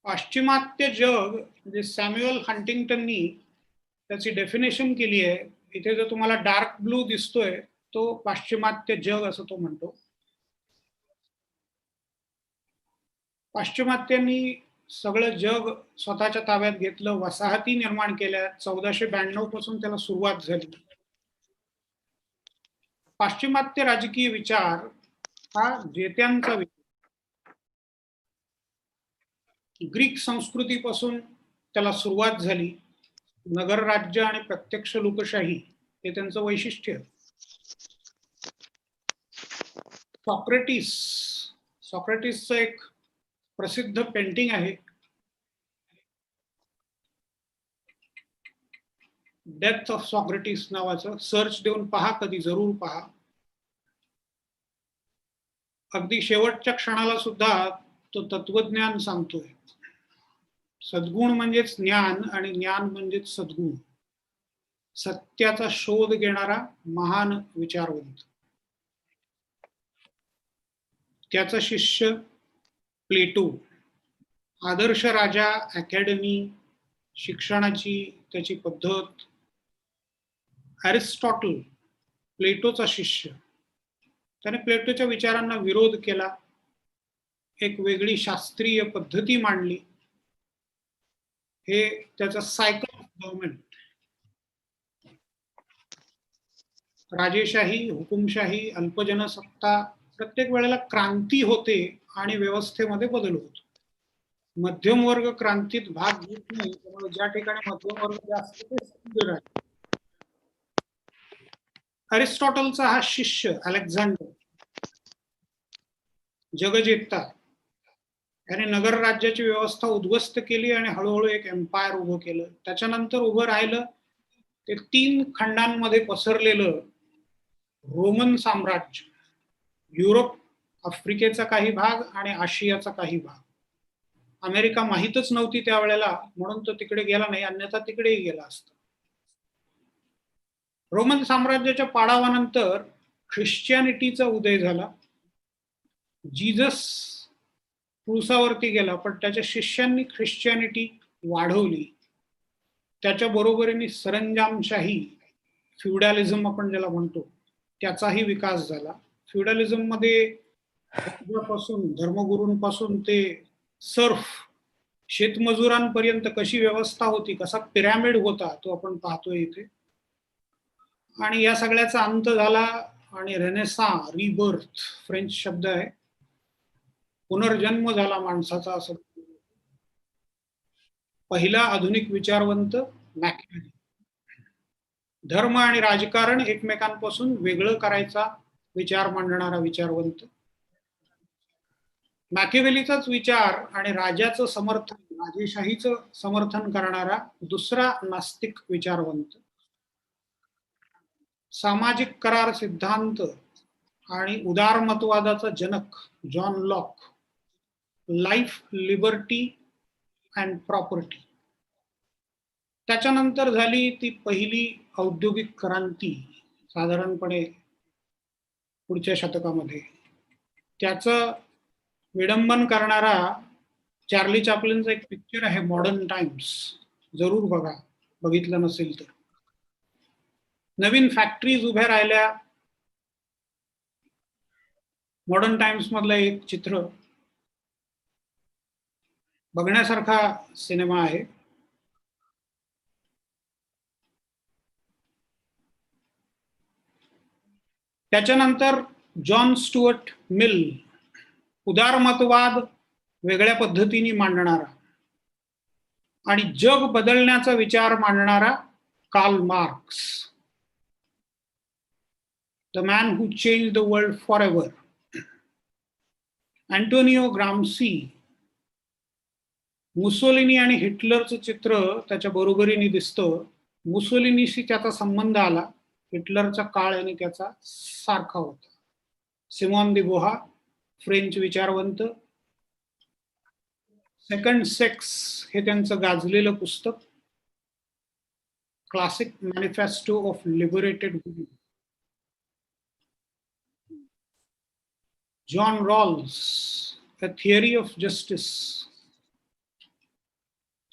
पाश्चिमात्य जग म्हणजे सॅम्युअल हंटिंग्टननी त्याची डेफिनेशन केली आहे. इथे जो तुम्हाला डार्क ब्लू दिसतोय तो पाश्चिमात्य जग असं तो म्हणतो. पाश्चिमात्यांनी सगळं जग स्वतःच्या ताब्यात घेतलं, वसाहती निर्माण केल्या. 1492 पासून त्याला सुरुवात झाली. पाश्चिमात्य राजकीय विचार हा जेत्यांचा विचार, ग्रीक संस्कृतीपासून त्याला सुरुवात झाली. नगर राज्य आणि प्रत्यक्ष लोकशाही हे त्यांचं वैशिष्ट्य. सॉक्रेटिसचं एक प्रसिद्ध पेंटिंग आहे, डेथ ऑफ सॉक्रेटिस नावाचं. सर्च देऊन पहा, कधी जरूर पहा. अगदी शेवटच्या क्षणाला सुद्धा तो तत्वज्ञान सांगतोय. सद्गुण म्हणजेच ज्ञान आणि ज्ञान म्हणजेच सद्गुण. सत्याचा शोध घेणारा महान विचारवंत. त्याचा शिष्य प्लेटो. आदर्श राजा, अकॅडमी, शिक्षणाची त्याची पद्धत. अरिस्टॉटल प्लेटोचा शिष्य. त्याने प्लेटोच्या विचारांना विरोध केला, एक वेगळी शास्त्रीय पद्धती मांडली. हे त्याचं सायकल ऑफ गव्हर्नमेंट. राजेशाही, हुकुमशाही, अल्पजनसत्ता, प्रत्येक वेळेला क्रांती होते आणि व्यवस्थेमध्ये बदल होतो. मध्यम वर्ग क्रांतीत भाग घेत नाही, त्यामुळे ज्या ठिकाणी मध्यम वर्ग जास्त ते स्थिर आहे. अरिस्टॉटलचा हा शिष्य अलेक्झांडर जगजेता याने नगर राज्याची व्यवस्था उद्ध्वस्त केली आणि हळूहळू एक एम्पायर उभं केलं. त्याच्यानंतर उभं राहिलं ते 3 खंडांमध्ये पसरलेलं रोमन साम्राज्य. युरोप, आफ्रिकेचा काही भाग आणि आशियाचा काही भाग. अमेरिका माहीतच नव्हती त्यावेळेला, म्हणून तो तिकडे गेला नाही, अन्यथा तिकडेही गेला असता. रोमन साम्राज्याच्या पाडावानंतर ख्रिश्चियनिटीचा उदय झाला. जीजस क्रूसावरती गेला, पण त्याच्या शिष्यांनी ख्रिश्चियनिटी वाढवली. त्याच्या बरोबरीने सरंजामशाही, फ्युडॅलिझम आपण ज्याला म्हणतो, त्याचाही विकास झाला. फ्युडॅलिझम मध्ये धर्मगुरूंपासून ते सर्फ शेतमजुरांपर्यंत कशी व्यवस्था होती, कसा पिरॅमिड होता, तो आपण पाहतोय इथे. आणि या सगळ्याचा अंत झाला आणि रेनेसां, रिबर्थ फ्रेंच शब्द आहे, पुनर्जन्म झाला माणसाचा. असं पहिला आधुनिक विचारवंत मॅकियावेली. धर्म आणि राजकारण एकमेकांपासून वेगळं करायचा विचार मांडणारा विचारवंत. मॅकियावेलीचाच विचार आणि राजाचं समर्थन, राजेशाहीचं समर्थन करणारा दुसरा नास्तिक विचारवंत. सामाजिक करार सिद्धांत आणि उदारमतवादाचा जनक John Locke. Life, liberty and property. त्याच्यानंतर झाली ती पहिली औद्योगिक क्रांती, साधारणपणे पुढच्या शतकामध्ये. त्याचं विडंबन करणारा चार्ली चॅप्लिनचा एक पिक्चर आहे, मॉडर्न टाइम्स, जरूर बघा, बघितलं नसेल तर. नवीन फॅक्टरीज उभ्या राहिल्या. मॉडर्न टाइम्स मधलं एक चित्र बघण्यासारखा सिनेमा आहे. त्याच्यानंतर जॉन स्टुअर्ट मिल, उदारमतवाद वेगळ्या पद्धतीने मांडणारा आणि जग बदलण्याचा विचार मांडणारा Karl Marx. The man who change the world for ever. Antonio Gramsci. Mussolini आणि हिटलरचं चित्र त्याच्या बरोबरीने दिसतं. मुसोलिनीशी त्याचा संबंध आला, हिटलरचा काळ आणि त्याचा सारखा होता. सिमॉन दि बोहा, फ्रेंच विचारवंत. सेकंड सेक्स हे त्यांचं गाजलेलं पुस्तक, classic manifesto of liberated woman. John Rawls, a theory of justice.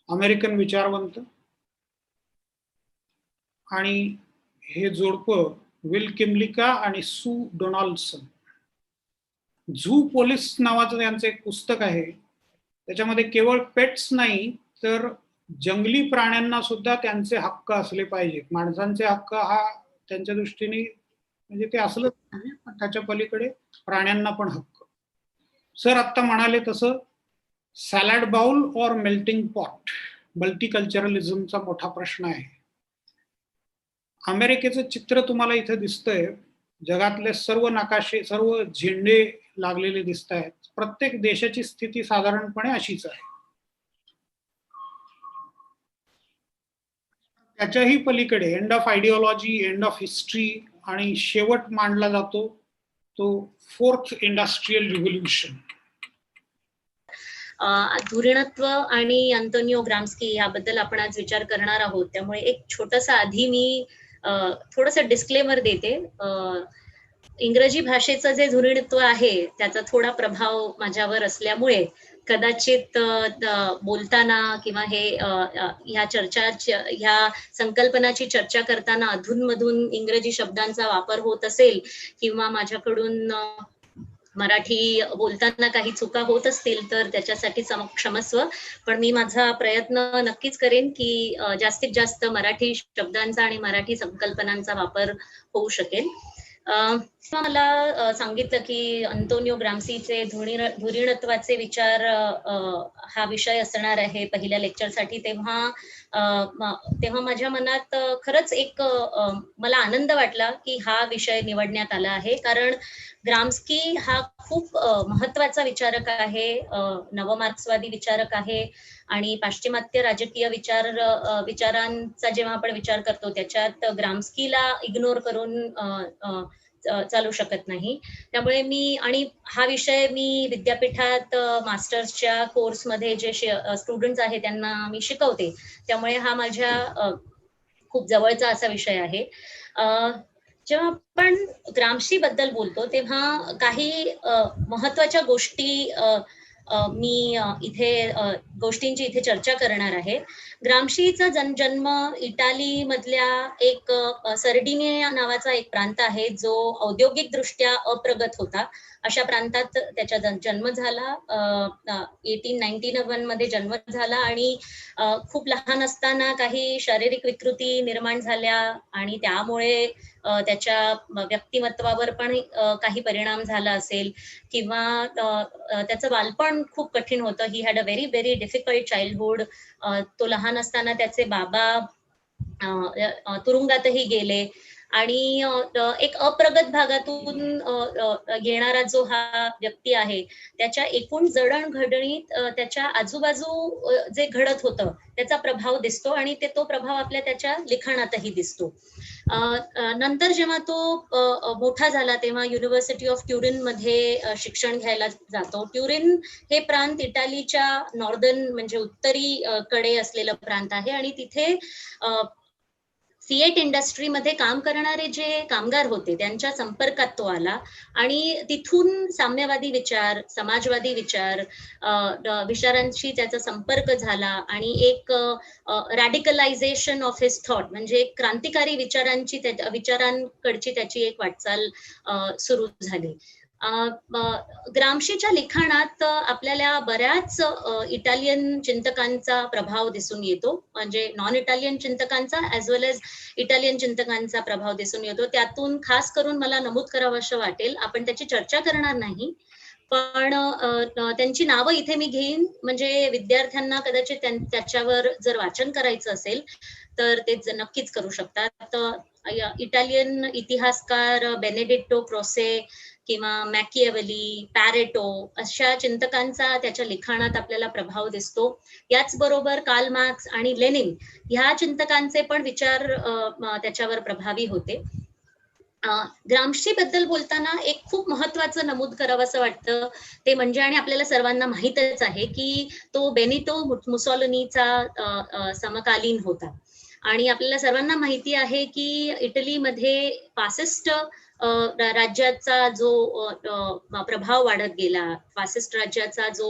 American विचारवंत, आणि हे जोडपं विल किमलिका आणि सू डोनाल्डसन. झू पोलीस नावाचं त्यांचं एक पुस्तक आहे. त्याच्यामध्ये केवळ पेट्स नाही तर जंगली प्राण्यांना सुद्धा त्यांचे हक्क असले पाहिजेत. माणसांचे हक्क हा त्यांच्या दृष्टीने म्हणजे ते असलंच पाहिजे, पण त्याच्या पलीकडे प्राण्यांना पण हक्क. सर आता म्हणाले तसं सॅलड बाउल और मेल्टिंग पॉट, मल्टीकल्चरलिझमचा मोठा प्रश्न आहे. अमेरिकेचं चित्र तुम्हाला इथे दिसतंय. जगातले सर्व नकाशे, सर्व झेंडे लागलेले दिसत आहेत. प्रत्येक देशाची स्थिती साधारणपणे अशीच आहे. त्याच्याही पलीकडे end of ideology, end of history आणि शेवट मांडला जातो तो फोर्थ इंडस्ट्रियल रिव्होल्युशन. धुरीणत्व आणि अंतोनियो ग्राम्स्की याबद्दल आपण आज विचार करणार आहोत. त्यामुळे एक छोटासा आधी मी थोडंसं डिस्क्लेमर देते. इंग्रजी भाषेचं जे धुरीणत्व आहे त्याचा थोडा प्रभाव माझ्यावर असल्यामुळे कदाचित बोलताना किंवा ह्या संकल्पनाची चर्चा करताना अधूनमधून इंग्रजी शब्दांचा वापर होत असेल किंवा माझ्याकडून मराठी बोलताना काही चुका होत असतील तर त्याच्यासाठी क्षमस्व. पण मी माझा प्रयत्न नक्कीच करेन की जास्तीत जास्त मराठी शब्दांचा आणि मराठी संकल्पनांचा वापर होऊ शकेल. मला सांगितलं की अंतोनियो ग्राम्सीचे धुरीणत्वाचे विचार हा विषय असणार आहे पहिल्या लेक्चरसाठी. तेव्हा माझ्या मनात खरंच एक मला आनंद वाटला की हा विषय निवडण्यात आला आहे, कारण ग्राम्स्की हा खूप महत्वाचा विचारक आहे, नवमार्क्सवादी विचारक आहे आणि पाश्चिमात्य राजकीय विचारांचा जेव्हा आपण विचार करतो त्याच्यात ग्राम्स्कीला इग्नोर करून चालू शकत नाही. त्यामुळे हा विषय मी विद्यापीठात मास्टर्सच्या कोर्समध्ये जे स्टुडंट्स आहेत त्यांना मी शिकवते, त्यामुळे हा माझ्या खूप जवळचा असा विषय आहे. जेव्हा आपण ग्राम्सी बद्दल बोलतो तेव्हा काही महत्वाच्या गोष्टी मी गोष्टींची इथे चर्चा करणार आहे. ग्राम्सीचा जन्म इटाली मधल्या एक सर्डिनिया नावाचा एक प्रांत आहे जो औद्योगिक दृष्ट्या अप्रगत होता. अशा प्रांतात त्याचा जन्म झाला. 1891 मध्ये जन्म झाला आणि खूप लहान असताना काही शारीरिक विकृती निर्माण झाल्या आणि त्यामुळे त्याच्या व्यक्तिमत्वावर पण काही परिणाम झाला असेल किंवा त्याचं बालपण खूप कठीण होतं. He had a very very difficult childhood. तो लहान असताना त्याचे बाबा तुरुंगातही गेले आणि एक अप्रगत भागातून येणारा जो हा व्यक्ती आहे त्याच्या एकूण जडणघडणीत त्याच्या आजूबाजू जे घडत होतं त्याचा प्रभाव दिसतो आणि तो प्रभाव आपल्या त्याच्या लिखाणातही दिसतो. नंतर जेव्हा तो मोठा झाला तेव्हा युनिव्हर्सिटी ऑफ ट्युरिन मध्ये शिक्षण घ्यायला जातो. ट्युरिन हे प्रांत इटालीच्या नॉर्दर्न म्हणजे उत्तरी कडे असलेलं प्रांत आहे आणि तिथे फिएट इंडस्ट्रीमध्ये काम करणारे जे कामगार होते त्यांच्या संपर्कात तो आला आणि तिथून साम्यवादी विचार, समाजवादी विचारांशी त्याचा संपर्क झाला आणि एक रॅडिकलायझेशन ऑफ हिज थॉट म्हणजे क्रांतिकारी विचारांकडची त्याची एक वाटचाल सुरू झाली. ग्राम्सीच्या लिखाणात आपल्याला बऱ्याच इटालियन चिंतकांचा प्रभाव दिसून येतो, म्हणजे नॉन इटालियन चिंतकांचा ऍज वेल एज इटालियन चिंतकांचा प्रभाव दिसून येतो. त्यातून खास करून मला नमूद करावंसं वाटेल, आपण त्याची चर्चा करणार नाही पण त्यांची नावं इथे मी घेईन म्हणजे विद्यार्थ्यांना कदाचित त्याच्यावर जर वाचन करायचं असेल तर ते नक्कीच करू शकतात. इटालियन इतिहासकार बेनेडिक्टो क्रोसे किंवा मॅकिएवेली, पॅरेटो अशा चिंतकांचा त्याच्या लिखाणात आपल्याला प्रभाव दिसतो. याचबरोबर कार्ल मार्क्स आणि लेनिन ह्या चिंतकांचे पण विचार त्याच्यावर प्रभावी होते. ग्राम्सी बद्दल बोलताना एक खूप महत्वाचं नमूद करावं असं वाटतं ते म्हणजे, आणि आपल्याला सर्वांना माहीतच आहे की तो बेनिटो मुसोलिनीचा समकालीन होता आणि आपल्याला सर्वांना माहिती आहे की इटलीमध्ये फासिस्ट राज्याचा जो प्रभाव वाढत गेला, फासिस्ट राज्याचा जो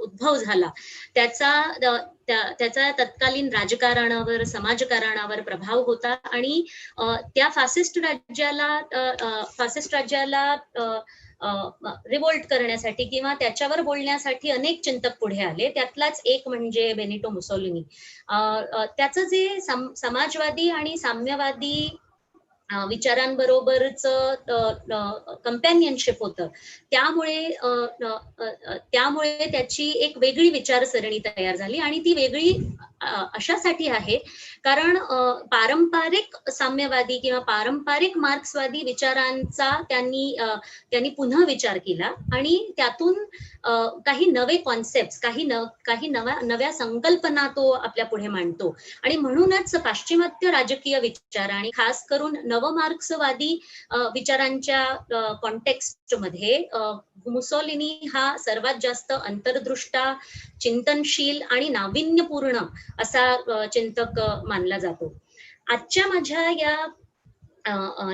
उद्भव झाला, त्याचा तत्कालीन राजकारणावर, समाजकारणावर प्रभाव होता आणि त्या फासिस्ट राज्याला रिव्होल्ट करण्यासाठी किंवा त्याच्यावर बोलण्यासाठी अनेक चिंतक पुढे आले. त्यातलाच एक म्हणजे बेनिटो मुसोलिनी. त्याचं जे समाजवादी आणि साम्यवादी विचारांबरोबरच कंपॅनियनशिप होतं, त्यामुळे त्याची एक वेगळी विचारसरणी तयार झाली आणि ती वेगळी अशासाठी आहे कारण पारंपरिक साम्यवादी किंवा पारंपरिक मार्क्सवादी विचारांचा त्यांनी पुन्हा विचार केला आणि त्यातून काही नवे कॉन्सेप्ट, काही नव्या संकल्पना तो आपल्या पुढे मांडतो आणि म्हणूनच पाश्चिमात्य राजकीय विचार आणि खास करून नवमार्क्सवादी विचारांच्या कॉन्टेक्स्टमध्ये मुसोलिनी हा सर्वात जास्त अंतर्दृष्टा, चिंतनशील आणि नाविन्यपूर्ण असा चिंतक मानला जातो. आजच्या माझ्या या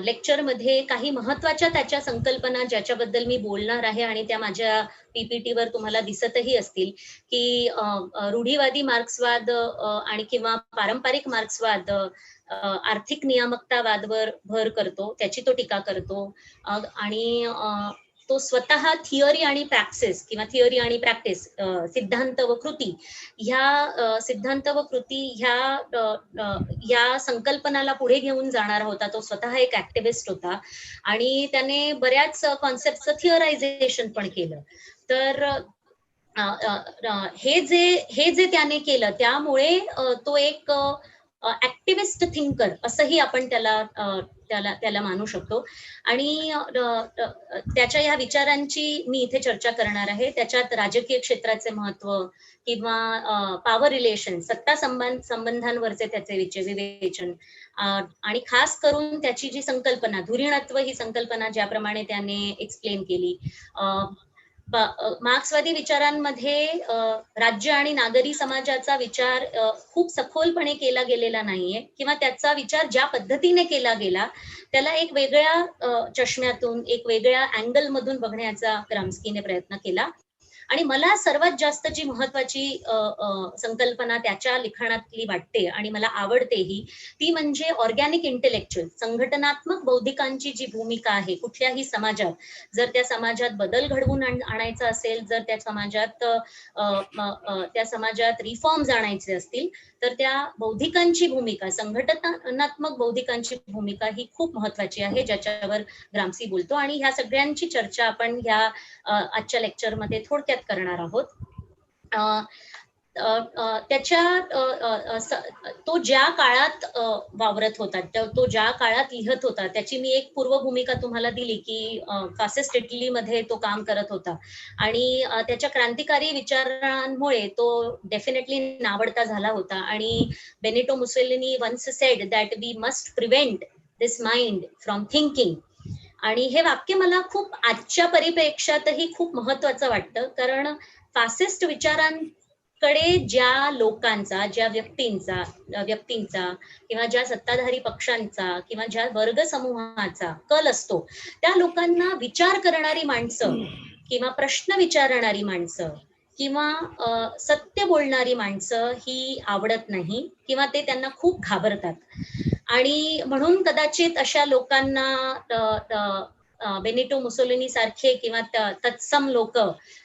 लेक्चरमध्ये काही महत्वाच्या त्याच्या संकल्पना ज्याच्याबद्दल मी बोलणार आहे आणि त्या माझ्या पीपीटीवर तुम्हाला दिसतही असतील की रूढीवादी मार्क्सवाद आणि किंवा पारंपरिक मार्क्सवाद आर्थिक नियामकतावादवर भर करतो, त्याची तो टीका करतो आणि तो स्वतः थिअरी आणि प्रॅक्टिस सिद्धांत व कृती ह्या संकल्पनाला पुढे घेऊन जाणारा होता. तो स्वतः एक ऍक्टिव्हिस्ट होता आणि त्याने बऱ्याच कॉन्सेप्टचं थिअरायझेशन पण केलं. तर हे जे त्याने केलं त्यामुळे तो एक ऍक्टिव्हिस्ट थिंकर असंही आपण त्याला मानू शकतो आणि त्याच्या या विचारांची मी इथे चर्चा करणार आहे. त्याच्यात राजकीय क्षेत्राचे महत्व किंवा पॉवर रिलेशन, सत्ता संबंधांवरचे त्याचे विवेचन आणि खास करून त्याची जी संकल्पना धुरीणत्व ही संकल्पना ज्याप्रमाणे त्याने एक्सप्लेन केली. मार्क्सवादी विचारांमध्ये राज्य आणि नागरी समाजाचा विचार खूप सखोलपणे केला गेलेला नाहीये किंवा त्याचा विचार ज्या पद्धतीने केला गेला त्याला एक वेगळ्या चष्म्यातून, एक वेगळ्या अँगल मधून बघण्याचा ग्राम्स्कीने प्रयत्न केला. आणि मला सर्वात जास्त जी महत्वाची संकल्पना त्याच्या लिखाणातली वाटते आणि मला आवडतेही ती म्हणजे ऑर्गॅनिक इंटेलेक्च्युअल, संघटनात्मक बौद्धिकांची जी भूमिका आहे कुठल्याही समाजात. जर त्या समाजात बदल घडवून आणायचा असेल, जर त्या समाजात रिफॉर्म्स आणायचे असतील तर त्या बौद्धिकांची भूमिका, संघटनात्मक बौद्धिकांची भूमिका ही खूप महत्वाची आहे, ज्याच्यावर ग्राम्सी बोलतो आणि ह्या सगळ्यांची चर्चा आपण ह्या आजच्या लेक्चरमध्ये थोडक्यात करणार आहोत. तो ज्या काळात वावरत होता, तो ज्या काळात लिहत होता त्याची मी एक पूर्वभूमिका तुम्हाला दिली की फासिस्ट इटलीमध्ये तो काम करत होता आणि त्याच्या क्रांतिकारी विचारांमुळे तो डेफिनेटली नावडता झाला होता. आणि Benito Mussolini once said that we must prevent this mind from thinking. आणि हे वाक्य मला खूप आजच्या परिप्रेक्ष्यातही खूप महत्वाचं वाटतं कारण फासिस्ट विचारांकडे ज्या लोकांचा, ज्या व्यक्तींचा किंवा ज्या सत्ताधारी पक्षांचा किंवा ज्या वर्ग समूहाचा कल असतो त्या लोकांना विचार करणारी माणसं किंवा प्रश्न विचारणारी माणसं किंवा सत्य बोलणारी माणसं ही आवडत नाही किंवा ते त्यांना खूप घाबरतात. आणि म्हणून कदाचित अशा लोकांना बेनिटो मुसोलिनी सारखे किंवा तत्सम लोक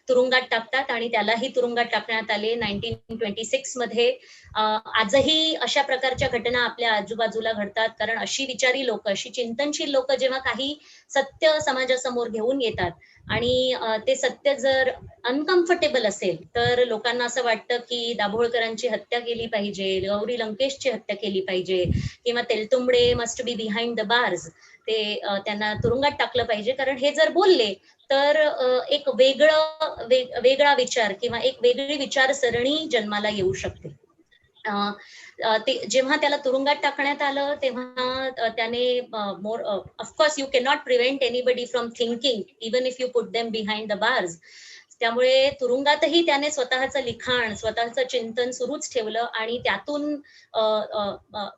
तुरुंगात टाकतात आणि त्यालाही तुरुंगात टाकण्यात आले 1926 मध्ये. आजही अशा प्रकारच्या घटना आपल्या आजूबाजूला घडतात कारण अशी विचारी लोक, अशी चिंतनशील लोक जेव्हा काही सत्य समाजासमोर घेऊन येतात आणि ते सत्य जर अनकम्फर्टेबल असेल तर लोकांना असं वाटतं की दाभोळकरांची हत्या केली पाहिजे, गौरी लंकेशची हत्या केली पाहिजे किंवा Teltumbde must be behind the bars, ते त्यांना तुरुंगात टाकलं पाहिजे कारण हे जर बोलले तर एक वेगळा विचार किंवा एक वेगळी विचारसरणी जन्माला येऊ शकते. जेव्हा त्याला तुरुंगात टाकण्यात आलं तेव्हा त्याने of course you can not prevent anybody from thinking even if you put them behind the bars. त्यामुळे तुरुंगातही त्याने स्वतःचं लिखाण, स्वतःचं चिंतन सुरूच ठेवलं आणि त्यातून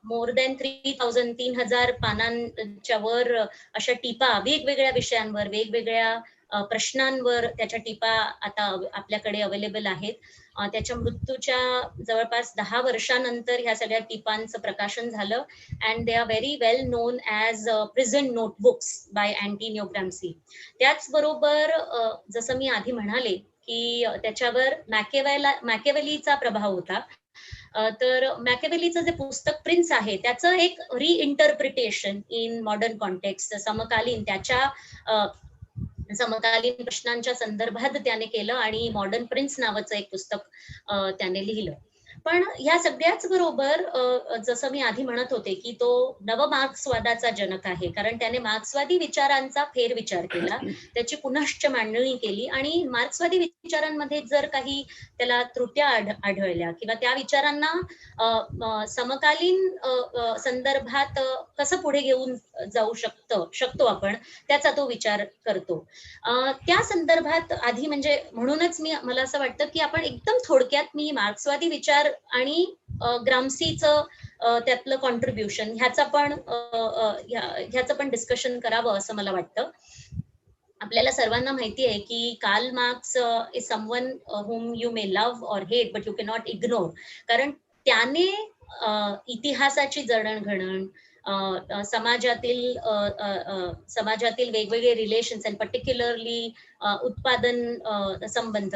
मोर दॅन 3,000 पानांच्या वर अशा टीपा वेगवेगळ्या विषयांवर, वेगवेगळ्या प्रश्नांवर त्याच्या टीपा आता आपल्याकडे अवेलेबल आहेत. त्याच्या मृत्यूच्या जवळपास 10 वर्षानंतर ह्या सगळ्या टीपांचं प्रकाशन झालं and they are very well known as prison notebooks by Antonio Gramsci. त्याचबरोबर जसं मी आधी म्हणाले की त्याच्यावर मॅकेवेलीचा प्रभाव होता. तर मॅकेवेलीचं जे पुस्तक प्रिन्स आहे त्याचं एक रिइंटरप्रिटेशन इन मॉडर्न कॉन्टेक्स्ट, समकालीन त्याच्या समकालीन प्रश्नांच्या संदर्भात त्याने केलं आणि मॉडर्न प्रिन्स नावाचं एक पुस्तक त्याने लिहिलं. पण ह्या सगळ्याच बरोबर जसं मी आधी म्हणत होते की तो नवमार्क्सवादाचा जनक आहे, कारण त्याने मार्क्सवादी विचारांचा फेरविचार केला, त्याची पुनश्च मांडणी केली आणि मार्क्सवादी विचारांमध्ये जर काही त्याला त्रुट्या आढळल्या किंवा त्या विचारांना समकालीन संदर्भात कसं पुढे घेऊन जाऊ शकतो आपण, त्याचा तो विचार करतो. त्या संदर्भात आधी म्हणजे म्हणूनच मला असं वाटतं की आपण एकदम थोडक्यात मी मार्क्सवादी विचार आणि ग्राम्सीचं त्यातलं कॉन्ट्रीब्युशन ह्याचं पण डिस्कशन करावं असं मला वाटतं. आपल्याला सर्वांना माहिती आहे की Karl Marx is someone whom you may love or hate but you cannot ignore, कारण त्याने इतिहासाची जडणघडण, समाजातील वेगवेगळे रिलेशन्स अँड पर्टिक्युलरली उत्पादन संबंध,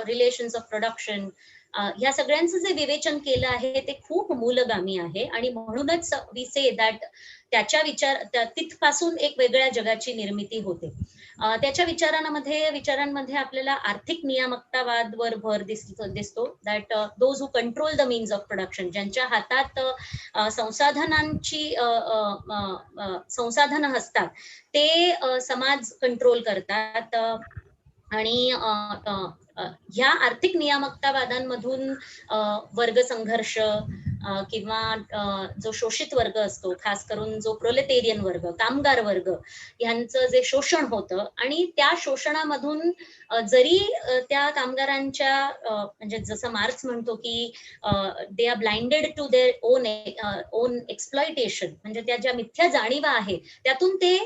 रिलेशन्स ऑफ प्रोडक्शन, ह्या सगळ्यांचं जे विवेचन केलं आहे ते खूप मूलगामी आहे आणि म्हणूनच वी से दॅट त्याच्या तिथपासून एक वेगळ्या जगाची निर्मिती होते. त्याच्या विचारांमध्ये आपल्याला आर्थिक नियामकतावादवर भर दिसतो, that those who control the means of production, ज्यांच्या हातात संसाधनं असतात ते समाज कंट्रोल करतात आणि ह्या आर्थिक नियामकतावादांमधून वर्गसंघर्ष किंवा जो शोषित वर्ग असतो, खास करून जो प्रोलेटेरियन वर्ग, कामगार वर्ग, ह्यांचं जे शोषण होतं आणि त्या शोषणामधून जरी त्या कामगारांच्या म्हणजे जसं मार्क्स म्हणतो की they are blinded to their own exploitation, म्हणजे त्या ज्या मिथ्या जाणीवा आहेत त्यातून ते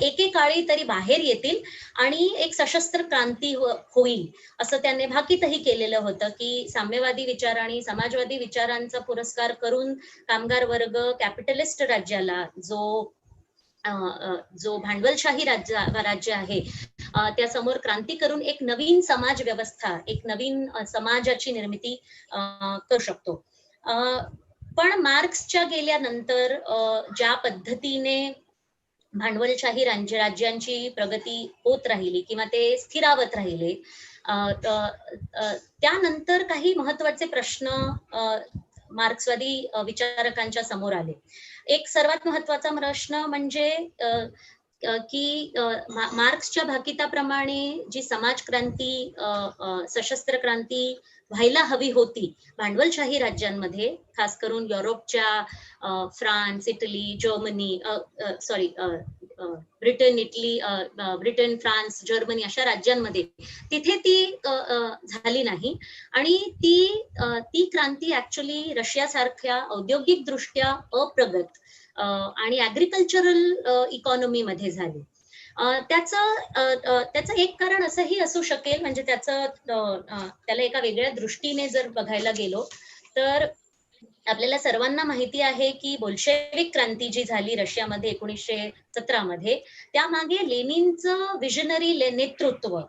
एकेकाळी तरी बाहेर येतील आणि एक सशस्त्र क्रांती होईल असं त्याने भाकीतही केलेलं होतं की साम्यवादी विचार आणि समाजवादी विचारांचा पुरस्कार करून कामगार वर्ग कॅपिटलिस्ट राज्याला, जो भांडवलशाही राज्य आहे त्यासमोर क्रांती करून एक नवीन समाज व्यवस्था, एक नवीन समाजाची निर्मिती करू शकतो. पण मार्क्सच्या गेल्यानंतर ज्या पद्धतीने भांडवलशाही राज्यांची प्रगती होत राहिली किंवा ते स्थिरावत राहिले, त्यानंतर काही महत्वाचे प्रश्न मार्क्सवादी विचारकांच्या समोर आले. एक सर्वात महत्वाचा प्रश्न म्हणजे की मार्क्सच्या भाकिताप्रमाणे जी समाजक्रांती, सशस्त्र क्रांती व्हायला हवी होती भांडवलशाही राज्यांमध्ये, खास करून युरोपच्या France, Italy, Germany, Britain, France, Germany अशा राज्यांमध्ये, तिथे ती झाली नाही आणि ती क्रांती ऍक्च्युली रशियासारख्या औद्योगिक दृष्ट्या अप्रगत आणि ऍग्रिकल्चरल इकॉनॉमी मध्ये झाली. त्याचं एक कारण असंही असू शकेल, म्हणजे त्याला एका वेगळ्या दृष्टीने जर बघायला गेलो तर आपल्याला सर्वांना माहिती आहे की बोल्शेविक क्रांती जी झाली रशियामध्ये 1917 मध्ये, त्यामागे लेनिनचं विजनरी नेतृत्व,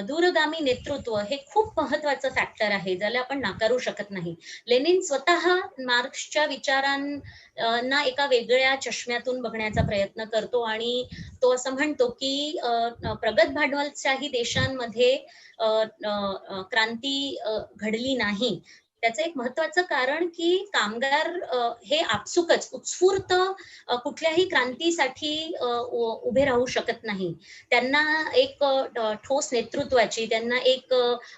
दूरगामी नेतृत्व हे खूप महत्वाचं फॅक्टर आहे, ज्याला आपण नाकारू शकत नाही. लेनिन स्वतः मार्क्सच्या विचारांना एका वेगळ्या चष्म्यातून बघण्याचा प्रयत्न करतो आणि तो असं म्हणतो की प्रगत भांडवलशाही देशांमध्ये क्रांती घडली नाही. त्याचं एक महत्वाचं कारण की कामगार हे आपसुकच उत्स्फूर्त कुठल्याही क्रांतीसाठी उभे राहू शकत नाही. त्यांना एक ठोस नेतृत्वाची, त्यांना एक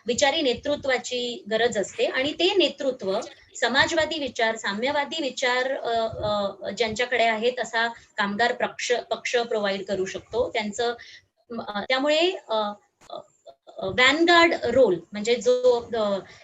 विचारी नेतृत्वाची गरज असते आणि ते नेतृत्व समाजवादी विचार, साम्यवादी विचार ज्यांच्याकडे आहेत असा कामगार पक्ष प्रोव्हाइड करू शकतो. त्यांचं त्यामुळे वॅनगार्ड रोल म्हणजे जो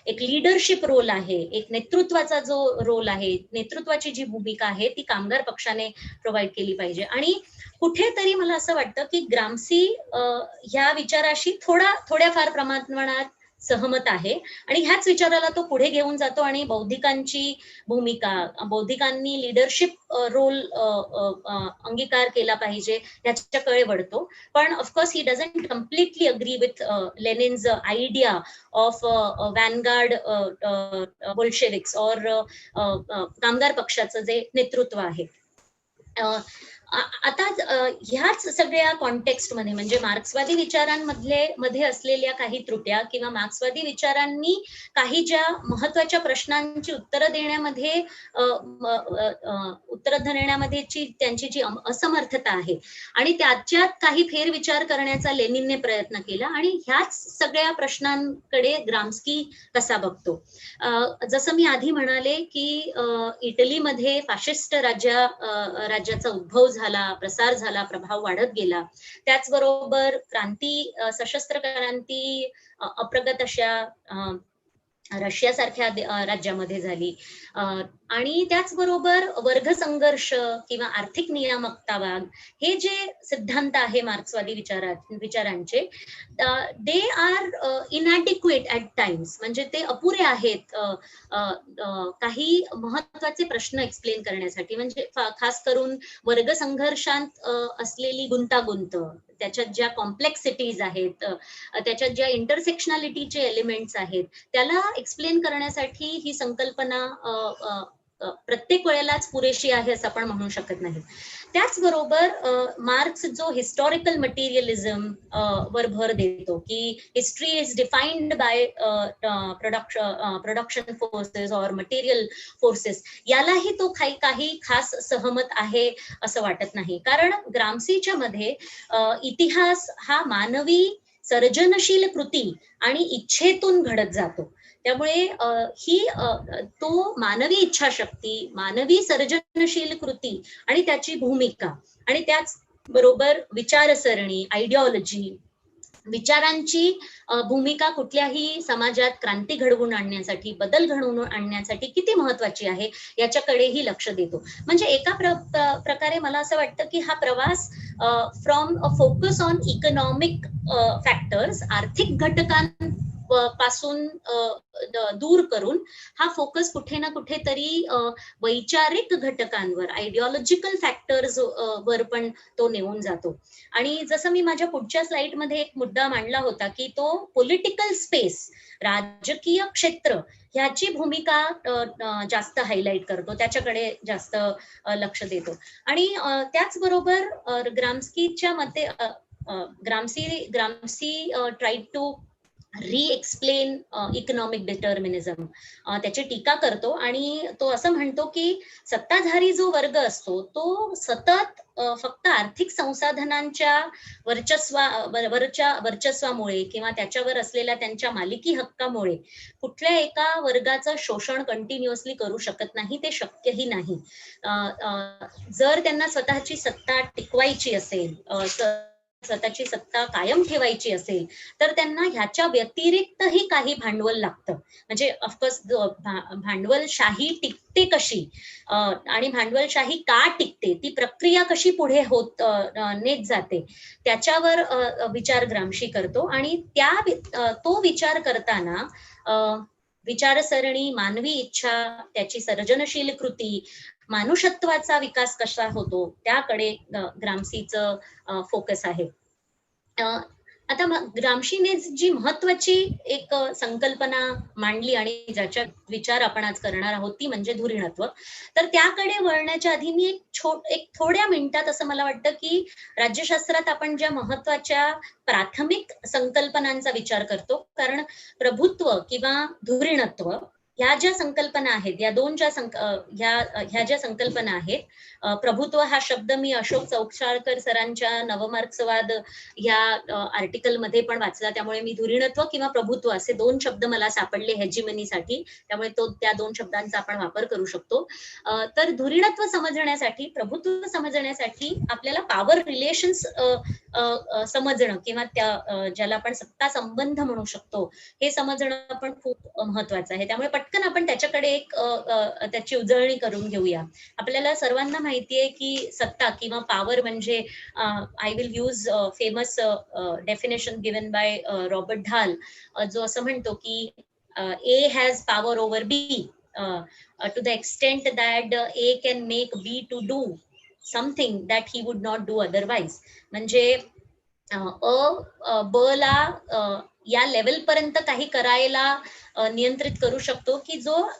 एक लीडरशिप रोल आहे, एक नेतृत्वाचा जो रोल आहे, नेतृत्वाची जी भूमिका आहे ती कामगार पक्षाने प्रोव्हाइड केली पाहिजे. आणि कुठेतरी मला असं वाटतं की ग्रामसी ह्या विचाराशी थोड्याफार प्रमाणात सहमत आहे आणि ह्याच विचाराला तो पुढे घेऊन जातो आणि बौद्धिकांची भूमिका, बौद्धिकांनी लीडरशिप रोल अंगीकार केला पाहिजे याच्याकडे वळतो. पण of course he doesn't completely agree with Lenin's idea of vanguard Bolsheviks और कामगार पक्षाचं जे नेतृत्व आहे. आता ह्याच सगळ्या कॉन्टेक्स्टमध्ये म्हणजे मार्क्सवादी विचारांमध्ये असलेल्या काही त्रुट्या किंवा मार्क्सवादी विचारांनी काही ज्या महत्वाच्या प्रश्नांची उत्तरं देण्यामध्ये त्यांची जी असमर्थता आहे आणि त्याच्यात काही फेरविचार करण्याचा लेनिनने प्रयत्न केला आणि ह्याच सगळ्या प्रश्नांकडे ग्राम्स्की कसा बघतो. जसं मी आधी म्हणाले की इटलीमध्ये फाशिस्ट राज्याचा उद्भव झाला, प्रसार झाला, प्रभाव वाढत गेला. त्याचबरोबर सशस्त्र क्रांती अप्रगत अशा रशियासारख्या राज्यामध्ये झाली आणि त्याचबरोबर वर्गसंघर्ष किंवा आर्थिक नियामकतावाद हे जे सिद्धांत आहे मार्क्सवादी विचारांचे दे आर इनॅडिक्वेट ऍट टाइम्स म्हणजे ते अपुरे आहेत काही महत्वाचे प्रश्न एक्सप्लेन करण्यासाठी. म्हणजे खास करून वर्गसंघर्षात असलेली गुंतागुंत, त्याच्यात ज्या कॉम्प्लेक्सिटीज आहेत, त्याच्यात ज्या इंटरसेक्शनॅलिटीचे एलिमेंट्स आहेत त्याला एक्सप्लेन करण्यासाठी ही संकल्पना प्रत्येक वेळेलाच पुरेशी आहे असं आपण म्हणू शकत नाही. त्याचबरोबर मार्क्स जो हिस्टॉरिकल मटेरियलिझम वर भर देतो की history is defined by production forces और मटेरियल फोर्सेस, यालाही तो काही खास सहमत आहे असं वाटत नाही. कारण ग्राम्सीच्या मध्ये इतिहास हा मानवी सर्जनशील कृती आणि इच्छेतून घडत जातो. त्यामुळे तो मानवी इच्छाशक्ती, मानवी सर्जनशील कृती आणि त्याची भूमिका आणि त्याच बरोबर विचारसरणी, आयडिओलॉजी, विचारांची भूमिका कुठल्याही समाजात क्रांती घडवून आणण्यासाठी, बदल घडवून आणण्यासाठी किती महत्वाची आहे याच्याकडेही लक्ष देतो. म्हणजे एका प्रकारे मला असं वाटतं की हा प्रवास from a focus on economic factors, आर्थिक घटकांपासून दूर करून हा फोकस कुठे ना कुठेतरी वैचारिक घटकांवर, आयडिओलॉजिकल फॅक्टर्स वर पण तो नेऊन जातो. आणि जसं मी माझ्या पुढच्या स्लाइडमध्ये एक मुद्दा मांडला होता की तो पॉलिटिकल स्पेस, राजकीय क्षेत्र ह्याची भूमिका जास्त हायलाइट करतो, त्याच्याकडे जास्त लक्ष देतो. आणि त्याचबरोबर ग्राम्स्कीच्या मते ग्राम्सी ट्राईड टू री-एक्सप्लेन इकॉनॉमिक डिटर्मिनिझम, त्याची टीका करतो आणि तो असं म्हणतो की सत्ताधारी जो वर्ग असतो तो सतत फक्त आर्थिक संसाधनांच्या वर्चस्वामुळे किंवा त्याच्यावर असलेल्या त्यांच्या मालकी हक्कामुळे कुठल्या एका वर्गाचं शोषण कंटिन्युअसली करू शकत नाही, ते शक्यही नाही. जर त्यांना स्वतःची सत्ता टिकवायची असेल, स्वतःची सत्ता कायम ठेवायची असेल तर त्यांना ह्याच्या व्यतिरिक्तही काही भांडवल लागतं. म्हणजे ऑफकोर्स भांडवलशाही टिकते कशी आणि भांडवलशाही का टिकते, ती प्रक्रिया कशी पुढे होत नेत जाते त्याच्यावर विचार ग्राम्शी करतो. आणि तो विचार करताना विचारसरणी, मानवी इच्छा, त्याची सर्जनशील कृती, मानुषत्वाचा विकास कसा होतो त्याकडे ग्राम्सीचं फोकस आहे. आता ग्राम्शीने जी महत्वाची एक संकल्पना मांडली आणि ज्याच्या विचार आपण आज करणार आहोत ती म्हणजे धुरीणत्व. तर त्याकडे वळण्याच्या आधी मी एक थोड्या मिनिटात असं मला वाटतं की राज्यशास्त्रात आपण ज्या महत्वाच्या प्राथमिक संकल्पनांचा विचार करतो, कारण प्रभुत्व किंवा धुरीणत्व ह्या ज्या संकल्पना आहेत, या दोन ज्या ह्या ज्या संकल्पना आहेत, प्रभुत्व हा शब्द मी अशोक चौक्षाळकर सरांच्या नवमार्क्सवाद ह्या आर्टिकलमध्ये पण वाचला, त्यामुळे मी धुरीणत्व किंवा प्रभुत्व असे दोन शब्द मला सापडले हेजिमनीसाठी, त्यामुळे त्या दोन शब्दांचा आपण वापर करू शकतो. तर धुरीणत्व समजण्यासाठी, प्रभुत्व समजण्यासाठी आपल्याला पॉवर रिलेशन्स समजणं किंवा त्या ज्याला आपण सत्ता संबंध म्हणू शकतो, हे समजणं पण खूप महत्वाचं आहे. त्यामुळे पटकन आपण त्याच्याकडे एक त्याची उजळणी करून घेऊया. आपल्याला सर्वांना माहितीये की सत्ता किंवा पॉवर म्हणजे I will use famous definition given by Robert ढाल, जो असं म्हणतो की A has power over B to the extent that A can make B to do something that he would not do otherwise. म्हणजे ब ला या लेवल पर्यंत काही करायला नियंत्रित करू शकतो की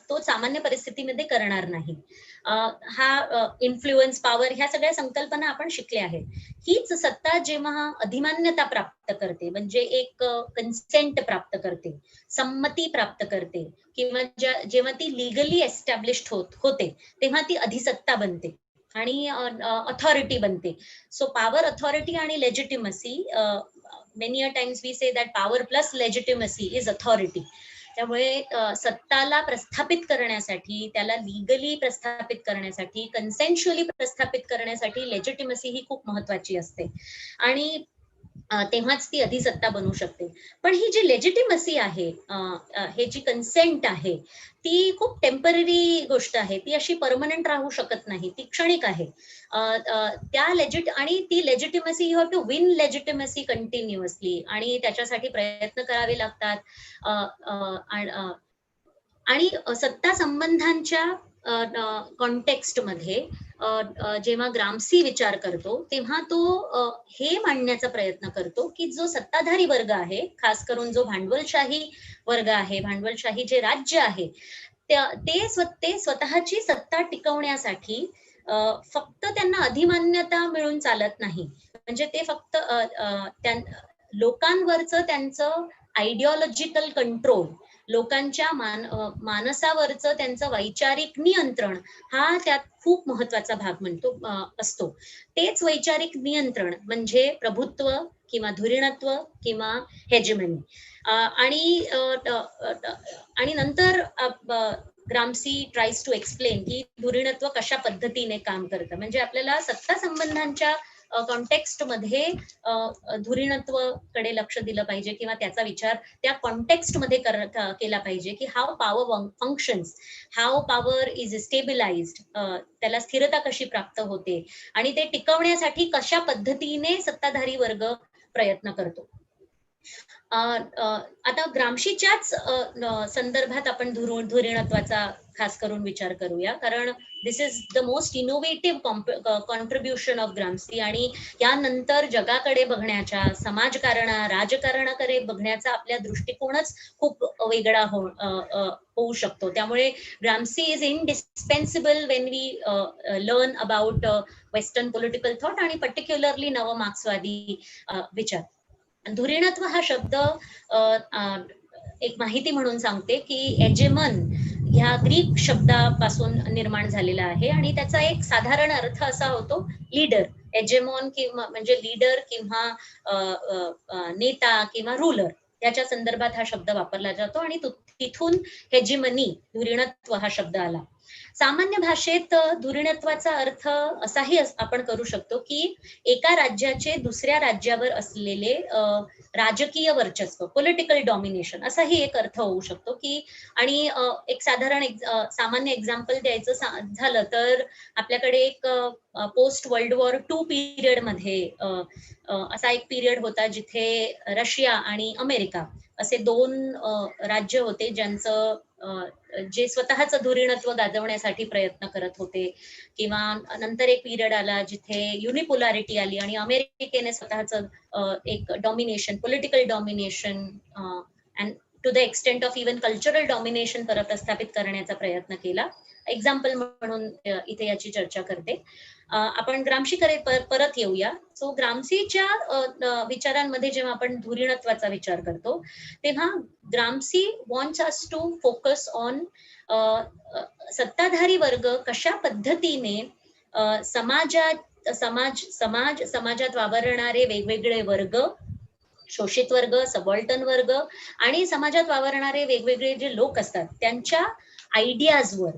तो सामान्य परिस्थितीमध्ये करणार नाही. हा इन्फ्लुएन्स, पॉवर, ह्या सगळ्या संकल्पना आपण शिकल्या आहेत. हीच सत्ता जेव्हा अधिमान्यता प्राप्त करते, म्हणजे एक कन्सेंट प्राप्त करते, संमती प्राप्त करते, किंवा जेव्हा ती लिगली एस्टॅब्लिश्ड होते, तेव्हा ती अधिसत्ता बनते आणि अथॉरिटी बनते. सो पॉवर, अथॉरिटी आणि legitimacy, many a times we say that power plus legitimacy is authority. त्यामुळे सत्ताला प्रस्थापित करण्यासाठी, त्याला लिगली प्रस्थापित करण्यासाठी, कन्सेन्शुअली प्रस्थापित करण्यासाठी लेजिटिमसी ही खूप महत्वाची असते आणि तेव्हाच ती अधिसत्ता बनू शकते. पण ही जी लेजिटिमसी आहे, हे जी कन्सेंट आहे, ती खूप टेम्पररी गोष्ट आहे. ती अशी परमनंट राहू शकत नाही, ती क्षणिक आहे. आणि ती legitimacy, you have to win legitimacy continuously, आणि त्याच्यासाठी प्रयत्न करावे लागतात. आणि सत्ता संबंधांच्या कॉन्टेक्स्ट मध्ये जेव्हा ग्रामसी विचार करतो, तेव्हा तो हे मांडण्याचा प्रयत्न करतो की जो सत्ताधारी वर्ग आहे, खास करून जो भांडवलशाही वर्ग आहे, भांडवलशाही जे राज्य आहे, ते स्वतःची सत्ता टिकवण्यासाठी फक्त त्यांना अधिमान्यता मिळून चालत नाही. म्हणजे ते फक्त लोकांवरचं त्यांचं आयडिओलॉजिकल कंट्रोल, लोकांच्या मानसावरचं त्यांचं वैचारिक नियंत्रण, हा त्यात खूप महत्वाचा भाग असतो. तेच वैचारिक नियंत्रण म्हणजे प्रभुत्व किंवा धुरीणत्व किंवा हेजिमनी. आणि नंतर ग्रामसी ट्राईज टू एक्सप्लेन की धुरीणत्व कशा पद्धतीने काम करतं. म्हणजे आपल्याला सत्ता संबंधांच्या कॉन्टेक्स्ट मध्ये धुरीणत्व कडे लक्ष दिलं पाहिजे किंवा त्याचा विचार त्या कॉन्टेक्स्ट मध्ये केला पाहिजे की how power functions, how power is stabilised, त्याला स्थिरता कशी प्राप्त होते आणि ते टिकवण्यासाठी कशा पद्धतीने सत्ताधारी वर्ग प्रयत्न करतो. आता ग्रामशीच्याच संदर्भात आपण धुरीणत्वाचा खास करून विचार करूया, कारण this is the most innovative contribution of Gramsci. आणि यानंतर जगाकडे बघण्याच्या, राजकारणाकडे बघण्याचा आपल्या दृष्टिकोनच खूप वेगळा होऊ शकतो. त्यामुळे Gramsci is indispensable when we learn about western political thought आणि पर्टिक्युलरली नवमार्क्सवादी विचार. धुरीणत्व हा शब्द एक माहिती म्हणून सांगते की एजेमन ह्या ग्रीक शब्दापासून निर्माण झालेला आहे आणि त्याचा एक साधारण अर्थ असा होतो लीडर. एजेमॉन किंवा म्हणजे लीडर किंवा नेता किंवा रूलर, याच्या संदर्भात हा शब्द वापरला जातो आणि तिथून हेजिमनी, धुरीणत्व हा शब्द आला. सामान्य भाषेत धुरीणत्वाचा अर्थ असाही आपण करू शकतो की एका राज्याचे दुसऱ्या राज्यावर असलेले राजकीय वर्चस्व, पॉलिटिकल डॉमिनेशन, असाही एक अर्थ होऊ शकतो की. आणि एक साधारण सामान्य एक्झाम्पल द्यायचं झालं तर आपल्याकडे एक पोस्ट वर्ल्ड वॉर 2 पिरियड मध्ये असा एक पिरियड होता जिथे रशिया आणि अमेरिका असे दोन राज्य होते ज्यांचं जे स्वतःचं धुरीणत्व गाजवण्यासाठी प्रयत्न करत होते. किंवा नंतर एक पिरियड आला जिथे युनिपोलॅरिटी आली आणि अमेरिकेने स्वतःचं एक domination, political domination and to the extent of even cultural domination प्रस्थापित करण्याचा प्रयत्न केला. एक्झाम्पल म्हणून इथे याची चर्चा करते. आपण ग्रामशीकडे परत येऊया. सो ग्रामसीच्या विचारांमध्ये जेव्हा आपण धुरीणत्वाचा विचार करतो तेव्हा Gramsci wants us to focus on सत्ताधारी वर्ग कशा पद्धतीने समाजात वावरणारे वेगवेगळे वर्ग, शोषित वर्ग, सबॉल्टन वर्ग आणि समाजात वावरणारे वेगवेगळे जे लोक असतात त्यांच्या आयडियाजवर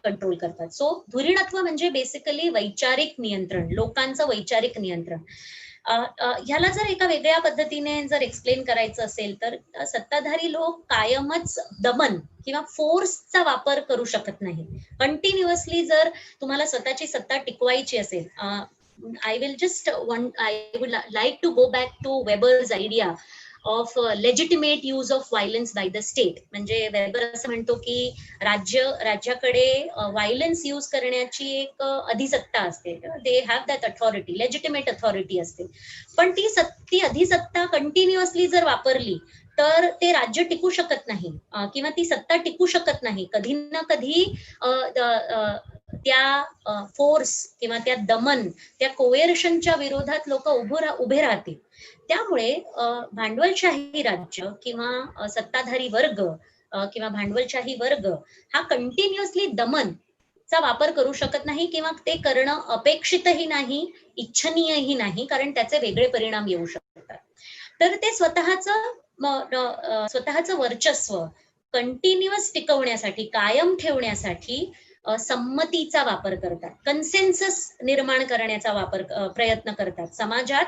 कंट्रोल करतात. सो धुरीणत्व म्हणजे बेसिकली वैचारिक नियंत्रण, लोकांचं वैचारिक नियंत्रण. ह्याला जर एका वेगळ्या पद्धतीने जर एक्सप्लेन करायचं असेल तर सत्ताधारी लोक कायमच दमन किंवा फोर्सचा वापर करू शकत नाही. कंटिन्युअसली जर तुम्हाला स्वतःची सत्ता टिकवायची असेल, I would like to go back to Weber's idea of legitimate use of violence by the state. म्हणजे वेबर असं म्हणतो की राज्याकडे व्हायलन्स यूज करण्याची एक अधिसत्ता असते. They have that authority, legitimate authority असते. पण ती अधिसत्ता कंटिन्युअसली जर वापरली तर ते राज्य टिकू शकत नाही किंवा ती सत्ता टिकू शकत नाही. कधी ना कधी त्या फोर्स किंवा त्या दमन, त्या कोएर्शनच्या विरोधात लोक उभे राहतील. त्यामुळे भांडवलशाही राज्य किंवा सत्ताधारी वर्ग किंवा भांडवलशाही वर्ग हा कंटिन्युअसली दमनचा वापर करू शकत नाही किंवा ते करणं अपेक्षितही नाही, इच्छनीयही नाही, कारण त्याचे वेगळे परिणाम येऊ शकतात. तर ते स्वतःचं वर्चस्व कंटिन्युअस टिकवण्यासाठी, कायम ठेवण्यासाठी संमतीचा वापर करतात, कन्सेन्सस निर्माण करण्याचा प्रयत्न करतात. समाजात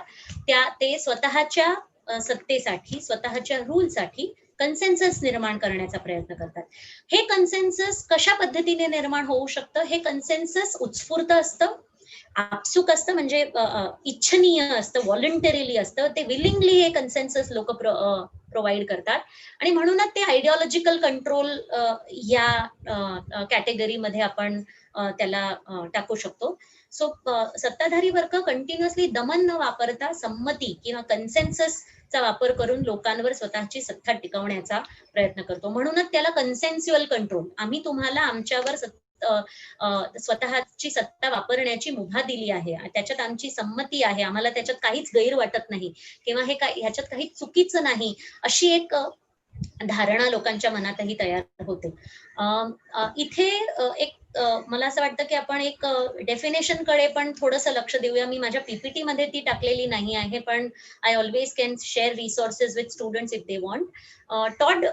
ते स्वतःच्या सत्तेसाठी, स्वतःच्या रूलसाठी कन्सेन्सस निर्माण करण्याचा प्रयत्न करतात. हे कन्सेन्सस कशा पद्धतीने निर्माण होऊ शकतं? हे कन्सेन्सस उत्स्फूर्त असतं, आपसुक असतं, म्हणजे इच्छनीय असतं, व्हॉलंटरीली असतं. ते विलिंगली हे कन्सेन्सस लोक प्रोव्हाइड करतात आणि म्हणूनच ते आयडिओलॉजिकल कंट्रोल या कॅटेगरीमध्ये आपण त्याला टाकू शकतो. सो सत्ताधारी वर्ग कंटिन्युअसली दमन न वापरता संमती किंवा कन्सेन्ससचा वापर करून लोकांवर स्वतःची सत्ता टिकवण्याचा प्रयत्न करतो. म्हणूनच त्याला कन्सेन्स्युअल कंट्रोल, आम्ही तुम्हाला आमच्यावर स्वतःची सत्ता वापरण्याची मुभा दिली आहे, त्याच्यात आमची संमती आहे, आम्हाला त्याच्यात काहीच गैर वाटत नाही किंवा ह्याच्यात काही चुकीचं नाही, अशी एक धारणा लोकांच्या मनातही तयार होते. इथे एक मला असं वाटतं की आपण एक डेफिनेशन कडे पण थोडंसं लक्ष देऊया. मी माझ्या पीपीटी मध्ये ती टाकलेली नाही आहे, पण I always can share resources with students if they want. Todd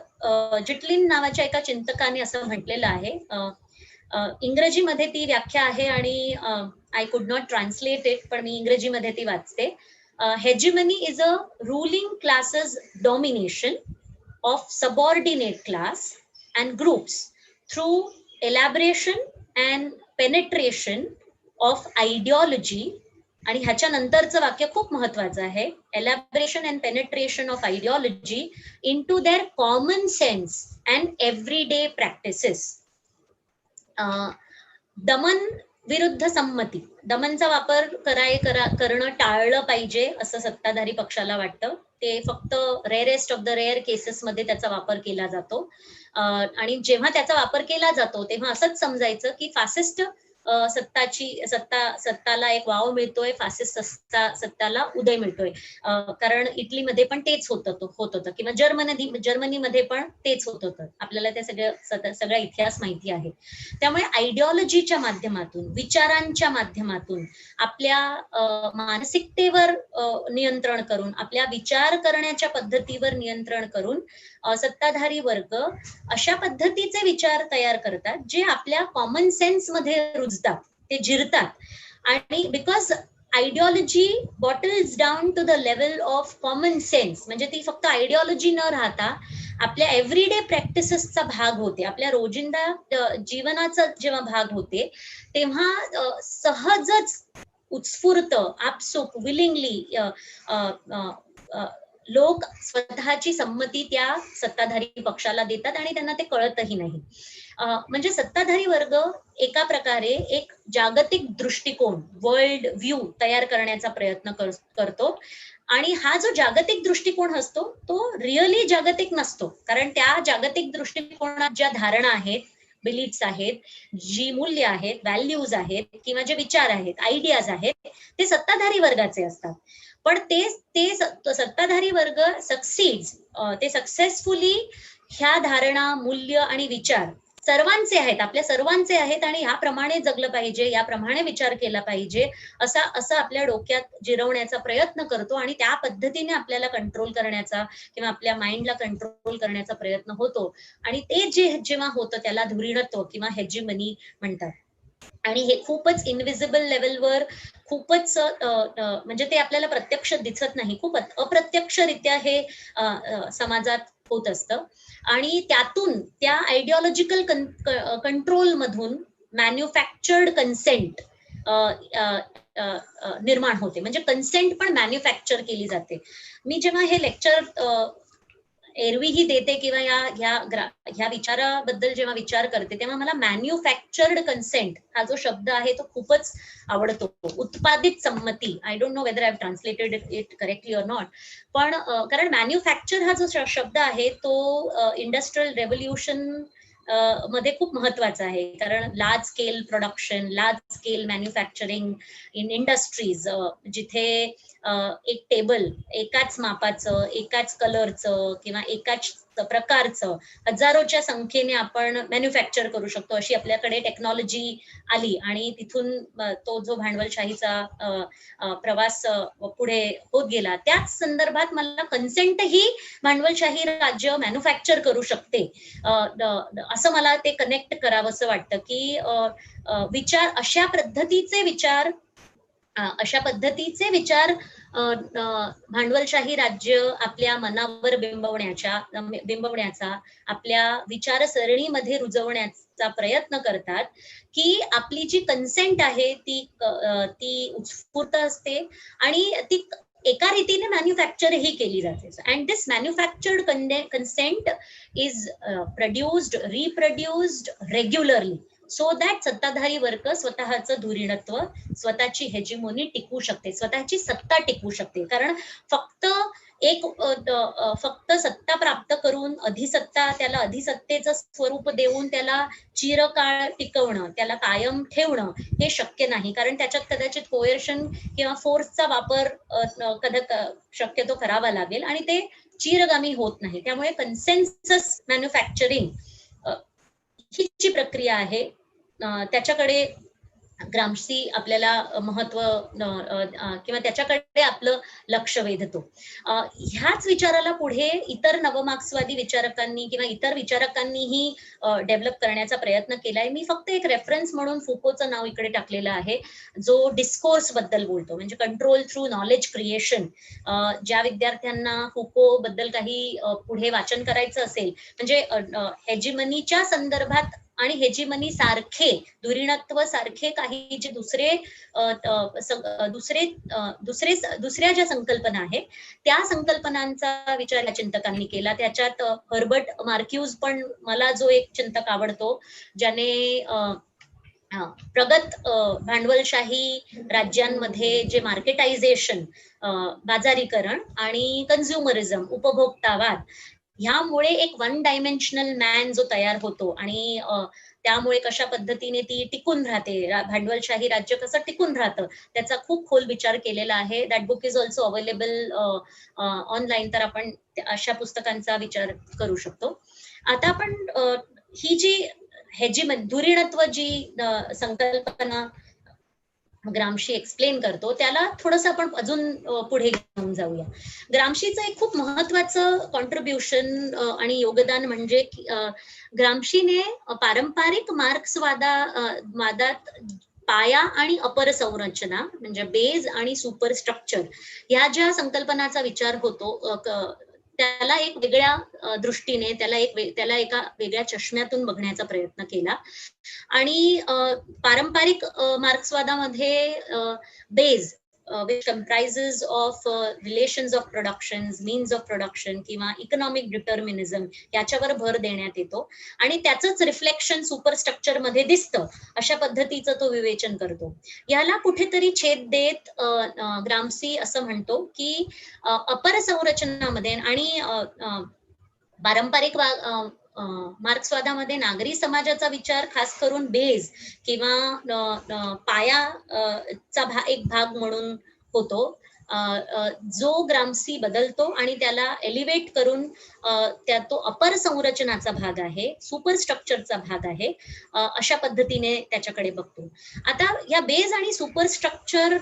Gitlin नावाच्या एका चिंतकाने असं म्हटलेलं आहे, इंग्रजीमध्ये ती व्याख्या आहे आणि I could not translate it, पण मी इंग्रजीमध्ये ती वाचते. Hegemony is a ruling classes domination of subordinate class and groups through elaboration and penetration of ideology. आणि ह्याच्या नंतरचं वाक्य खूप महत्वाचं आहे, elaboration and penetration of ideology into their common sense and everyday practices. दमन विरुद्ध संमती, दमनचा वापर करणं टाळलं पाहिजे असं सत्ताधारी पक्षाला वाटतं. ते फक्त rarest of the rare cases मध्ये त्याचा वापर केला जातो आणि जेव्हा त्याचा वापर केला जातो तेव्हा असंच समजायचं की फासिस्ट सत्ताला एक वाव मिळतोय, फासिस्ट सत्ताला उदय मिळतोय. कारण इटलीमध्ये पण तेच होत होतं किंवा जर्मनीमध्ये पण तेच होत होतं. आपल्याला ते सगळा इतिहास माहिती आहे. त्यामुळे आयडिओलॉजीच्या माध्यमातून, विचारांच्या माध्यमातून, आपल्या मानसिकतेवर नियंत्रण करून, आपल्या विचार करण्याच्या पद्धतीवर नियंत्रण करून सत्ताधारी वर्ग अशा पद्धतीचे विचार तयार करतात जे आपल्या कॉमन सेन्स मध्ये रुजतात, ते जिरतात. आणि because ideology bottles down to the level of common sense, म्हणजे ती फक्त आयडिओलॉजी न राहता आपल्या एव्हरीडे प्रॅक्टिसेसचा भाग होते, आपल्या रोजिंदा जीवनाचा जेव्हा भाग होते तेव्हा सहजच उत्स्फूर्त, आपसुक, विलिंगली लोक स्वतःची संमती त्या सत्ताधारी पक्षाला देतात आणि त्यांना ते कळतही नाही. म्हणजे सत्ताधारी वर्ग एका प्रकारे एक जागतिक दृष्टिकोन, वर्ल्ड व्ह्यू तयार करण्याचा प्रयत्न करतो आणि हा जो जागतिक दृष्टिकोन असतो तो रिअली जागतिक नसतो, कारण त्या जागतिक दृष्टिकोनात ज्या धारणा आहेत, बिलीफ्स आहेत, जी मूल्य आहेत, व्हॅल्यूज आहेत किंवा जे विचार आहेत, आयडियाज आहेत, ते सत्ताधारी वर्गाचे असतात. पण ते सत्ताधारी वर्ग सक्सीड्स, ते सक्सेसफुली ह्या धारणा, मूल्य आणि विचार सर्वांचे आहेत, आपल्या सर्वांचे आहेत आणि ह्याप्रमाणे जगलं पाहिजे, याप्रमाणे विचार केला पाहिजे, असं आपल्या डोक्यात जिरवण्याचा प्रयत्न करतो आणि त्या पद्धतीने आपल्याला कंट्रोल करण्याचा किंवा आपल्या माइंडला कंट्रोल करण्याचा प्रयत्न होतो. आणि ते जेव्हा होतं त्याला धुरीणत्व किंवा हेजिमनी म्हणतात. आणि हे खूपच इनविजिबल लेवलवर खूपच म्हणजे ते आपल्याला प्रत्यक्ष दिसत नाही, खूप अप्रत्यक्षरित्या हे समाजात होत असतं. आणि त्यातून त्या आयडिओलॉजिकल कंट्रोल मधून मॅन्युफॅक्चर्ड कन्सेंट निर्माण होते. म्हणजे कन्सेंट पण मॅन्युफॅक्चर केली जाते. मी जेव्हा हे लेक्चर एरवीही देते किंवा ह्या विचाराबद्दल जेव्हा विचार करते तेव्हा मला मॅन्युफॅक्चर्ड कन्सेंट हा जो शब्द आहे तो खूपच आवडतो. उत्पादित संमती, I don't know whether I have translated it correctly or not, पण कारण मॅन्युफॅक्चर हा जो शब्द आहे तो इंडस्ट्रियल रेव्होल्युशन मध्ये खूप महत्वाचा आहे. कारण large scale production, large scale manufacturing in industries, जिथे एक टेबल एकाच मापाचं, एकाच कलरचं किंवा एकाच प्रकारचं हजारोच्या संख्येने आपण मॅन्युफॅक्चर करू शकतो, अशी आपल्याकडे टेक्नॉलॉजी आली आणि तिथून तो जो भांडवलशाहीचा प्रवास पुढे होत गेला. त्याच संदर्भात मला कन्सेंट ही भांडवलशाही राज्य मॅन्युफॅक्चर करू शकते, असं मला ते कनेक्ट करावंसं वाटतं की विचार, अशा पद्धतीचे विचार भांडवलशाही राज्य आपल्या मनावर बिंबवण्याचा, आपल्या विचारसरणीमध्ये रुजवण्याचा प्रयत्न करतात, की आपली जी कन्सेंट आहे ती उत्स्फूर्त असते आणि ती एका रीतीने मॅन्युफॅक्चरही केली जाते. And this manufactured consent is produced, reproduced regularly, so that सत्ताधारी वर्ग स्वतःचं धुरीणत्व, स्वतःची हेजिमोनी टिकवू शकते, स्वतःची सत्ता टिकवू शकते. कारण फक्त सत्ता प्राप्त करून त्याला अधिसत्तेचं स्वरूप देऊन त्याला चिरकाळ टिकवणं, त्याला कायम ठेवणं हे शक्य नाही. कारण त्याच्यात कदाचित कोएर्शन किंवा फोर्सचा वापर शक्यतो करावा लागेल आणि ते चिरगामी होत नाही. त्यामुळे कन्सेन्सस मॅन्युफॅक्चरिंग ही जी प्रक्रिया आहे त्याच्याकडे ग्रामशी आपल्याला महत्व किंवा त्याच्याकडे आपलं लक्ष वेधतो. ह्याच विचाराला पुढे इतर नवमार्क्सवादी विचारकांनी किंवा इतर विचारकांनीही डेव्हलप करण्याचा प्रयत्न केलाय. मी फक्त एक रेफरन्स म्हणून फुकोचं नाव इकडे टाकलेलं आहे, जो डिस्कोर्स बद्दल बोलतो, म्हणजे कंट्रोल थ्रू नॉलेज क्रिएशन. ज्या विद्यार्थ्यांना फुको बद्दल काही पुढे वाचन करायचं असेल, म्हणजे हेजिमनीच्या संदर्भात आणि हेजिमनी सारखे, धुरीणत्व सारखे काही जे दुसऱ्या ज्या संकल्पना आहेत त्या संकल्पनांचा विचार या चिंतकांनी केला. त्याच्यात हर्बर्ट मार्क्यूज पण मला जो एक चिंतक आवडतो, ज्याने प्रगत भांडवलशाही राज्यांमध्ये जे मार्केटायझेशन, बाजारीकरण आणि कन्झ्युमरिझम, उपभोक्तावाद, ह्यामुळे एक वन डायमेन्शनल मॅन जो तयार होतो आणि त्यामुळे कशा पद्धतीने ती टिकून राहते, भांडवलशाही राज्य कसं टिकून राहतं, त्याचा खूप खोल विचार केलेला आहे. That book is also available online, तर आपण अशा पुस्तकांचा विचार करू शकतो. आता आपण ही जी हेजिमनी, धुरीणत्व जी संकल्पना ग्रामशी एक्सप्लेन करतो, त्याला थोडंसं आपण अजून पुढे घेऊन जाऊया. ग्रामशीचं एक खूप महत्वाचं कॉन्ट्रीब्युशन आणि योगदान म्हणजे ग्रामशीने पारंपरिक मार्क्सवादात पाया आणि अपर संरचना, म्हणजे बेज आणि सुपर स्ट्रक्चर, ह्या ज्या संकल्पनाचा विचार होतो, त्याला एक वेगळ्या दृष्टीने, त्याला एका वेगळ्या चष्म्यातून बघण्याचा प्रयत्न केला. आणि पारंपरिक मार्क्सवादामध्ये beige which comprises of relations of productions, means of production किंवा इकॉनॉमिक डिटर्मिनिझम याच्यावर भर देण्यात येतो आणि त्याचंच रिफ्लेक्शन सुपरस्ट्रक्चर मध्ये दिसतं, अशा पद्धतीचं तो विवेचन करतो. याला कुठेतरी छेद देत ग्रामसी असं म्हणतो की अपर संरचनामध्ये आणि पारंपरिक मार्क्सवादामध्ये नागरी समाजाचा विचार खास करून बेज किंवा पाया चा एक भाग म्हणून होतो. जो ग्रामसी बदलतो आणि त्याला एलिव्हेट करून तो अपर संरचनाचा भाग आहे, सुपर स्ट्रक्चरचा भाग आहे, अशा पद्धतीने त्याच्याकडे बघतो. आता या बेज आणि सुपर स्ट्रक्चर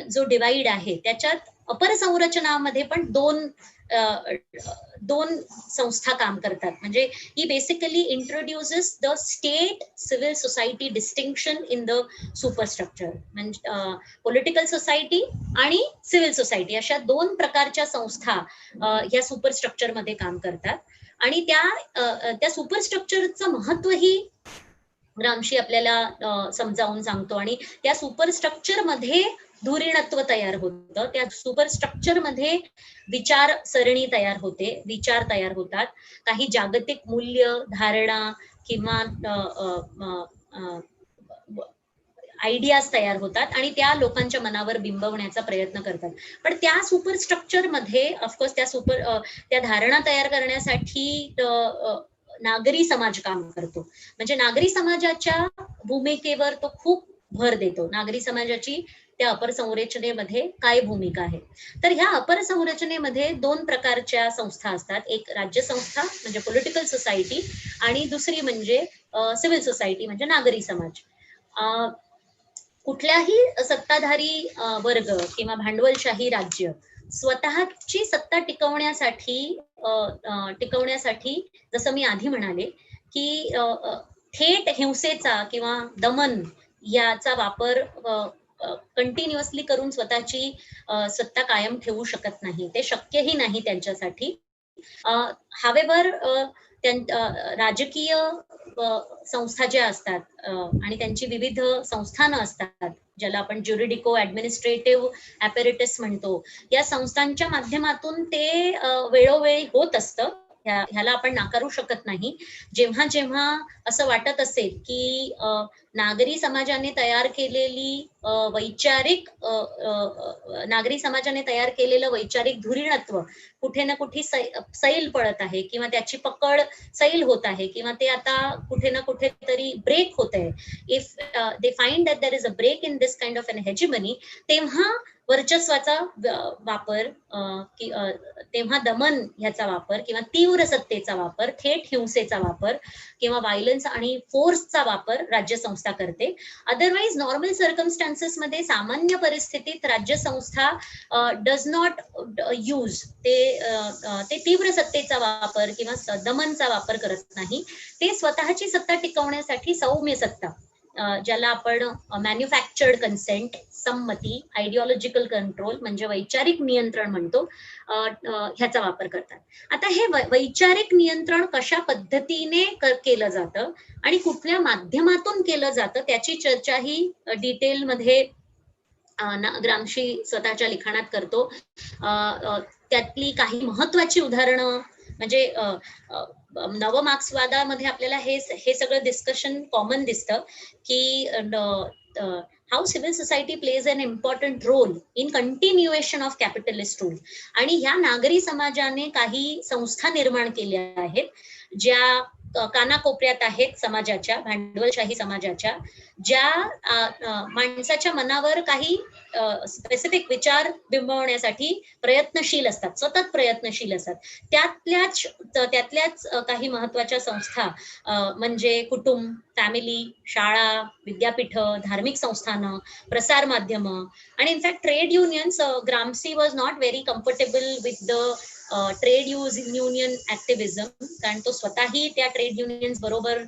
जो डिवाइड आहे त्याच्यात अपर संरचनामध्ये पण दोन संस्था काम करतात. म्हणजे he basically introduces the state civil society distinction in the superstructure. म्हणजे पॉलिटिकल सोसायटी आणि सिव्हिल सोसायटी अशा दोन प्रकारच्या संस्था या सुपरस्ट्रक्चर मध्ये काम करतात. आणि त्या सुपरस्ट्रक्चरचं महत्वही ग्रामशी आपल्याला समजावून सांगतो. आणि त्या सुपरस्ट्रक्चर मध्ये धुरीणत्व तयार होतं, त्या सुपरस्ट्रक्चर मध्ये विचारसरणी तयार होते, विचार तयार होतात, काही जागतिक मूल्य धारणा किंवा आयडियाज तयार होतात आणि त्या लोकांच्या मनावर बिंबवण्याचा प्रयत्न करतात. पण त्या सुपरस्ट्रक्चर मध्ये ऑफकोर्स त्या धारणा तयार करण्यासाठी नागरी समाज काम करतो. म्हणजे नागरी समाजाच्या भूमिकेवर तो खूप भर देतो. नागरी समाजाची त्या अपर संरचनेमध्ये काय भूमिका आहे. तर ह्या अपर संरचनेमध्ये दोन प्रकारच्या संस्था असतात. एक राज्य संस्था म्हणजे पॉलिटिकल सोसायटी आणि दुसरी म्हणजे सिव्हिल सोसायटी म्हणजे नागरी समाज. कुठल्याही सत्ताधारी वर्ग किंवा भांडवलशाही राज्य स्वतःची सत्ता टिकवण्यासाठी जसं मी आधी म्हणाले की थेट हिंसेचा किंवा दमन याचा वापर कंटिन्युअसली करून स्वतःची सत्ता कायम ठेवू शकत नाही. ते शक्यही नाही त्यांच्यासाठी. हावेवर राजकीय संस्था ज्या असतात आणि त्यांची विविध संस्थानं असतात ज्याला आपण ज्युरिडिको ऍडमिनिस्ट्रेटिव्ह ॲपॅरेटस म्हणतो, या संस्थांच्या माध्यमातून ते वेळोवेळी होत असतं. ह्याला आपण नाकारू शकत नाही. जेव्हा जेव्हा असं वाटत असेल की नागरी समाजाने तयार केलेलं वैचारिक धुरीणत्व कुठे ना कुठे सैल पडत आहे किंवा त्याची पकड सैल होत आहे किंवा ते आता कुठे ना कुठे तरी ब्रेक होत आहे, if they find that there is a break in this kind of an hegemony, तेव्हा वर्चस्वाचा वापर तेव्हा दमन ह्याचा वापर किंवा तीव्र सत्तेचा वापर, थेट हिंसेचा वापर किंवा व्हायलन्स आणि फोर्सचा वापर राज्यसंस्था करते. अदरवाईज नॉर्मल सर्कमस्टान्सेस मध्ये सामान्य परिस्थितीत राज्यसंस्था डज नॉट यूज ते तीव्र सत्तेचा वापर किंवा दमनचा वापर करत नाही. ते स्वतःची सत्ता टिकवण्यासाठी सौम्य सत्ता, ज्याला आपण मॅन्युफॅक्चर्ड कन्सेंट, संमती, आयडिओलॉजिकल कंट्रोल म्हणजे वैचारिक नियंत्रण म्हणतो, ह्याचा वापर करतात. आता हे वैचारिक नियंत्रण कशा पद्धतीने केलं जातं आणि कुठल्या माध्यमातून केलं जातं त्याची चर्चा ही डिटेलमध्ये ग्रामशी स्वतःच्या लिखाणात करतो. त्यातली काही महत्वाची उदाहरणं म्हणजे नव मार्क्सवादामध्ये आपल्याला हे सगळं डिस्कशन कॉमन दिसतं की how civil society plays an important role in continuation of capitalist rule. आणि ह्या नागरी समाजाने काही संस्था निर्माण केल्या आहेत ज्या कानाकोपऱ्यात आहेत समाजाच्या, भांडवलशाही समाजाच्या, ज्या माणसाच्या मनावर काही स्पेसिफिक विचार बिंबवण्यासाठी प्रयत्नशील असतात, सतत प्रयत्नशील असतात. त्यातल्याच काही महत्वाच्या संस्था म्हणजे कुटुंब, फॅमिली, शाळा, विद्यापीठ, धार्मिक संस्थानं, प्रसार माध्यम आणि in fact trade unions. Gramsci was not very comfortable with the trade union activism, कारण तो स्वतःही त्या ट्रेड युनियन्स बरोबर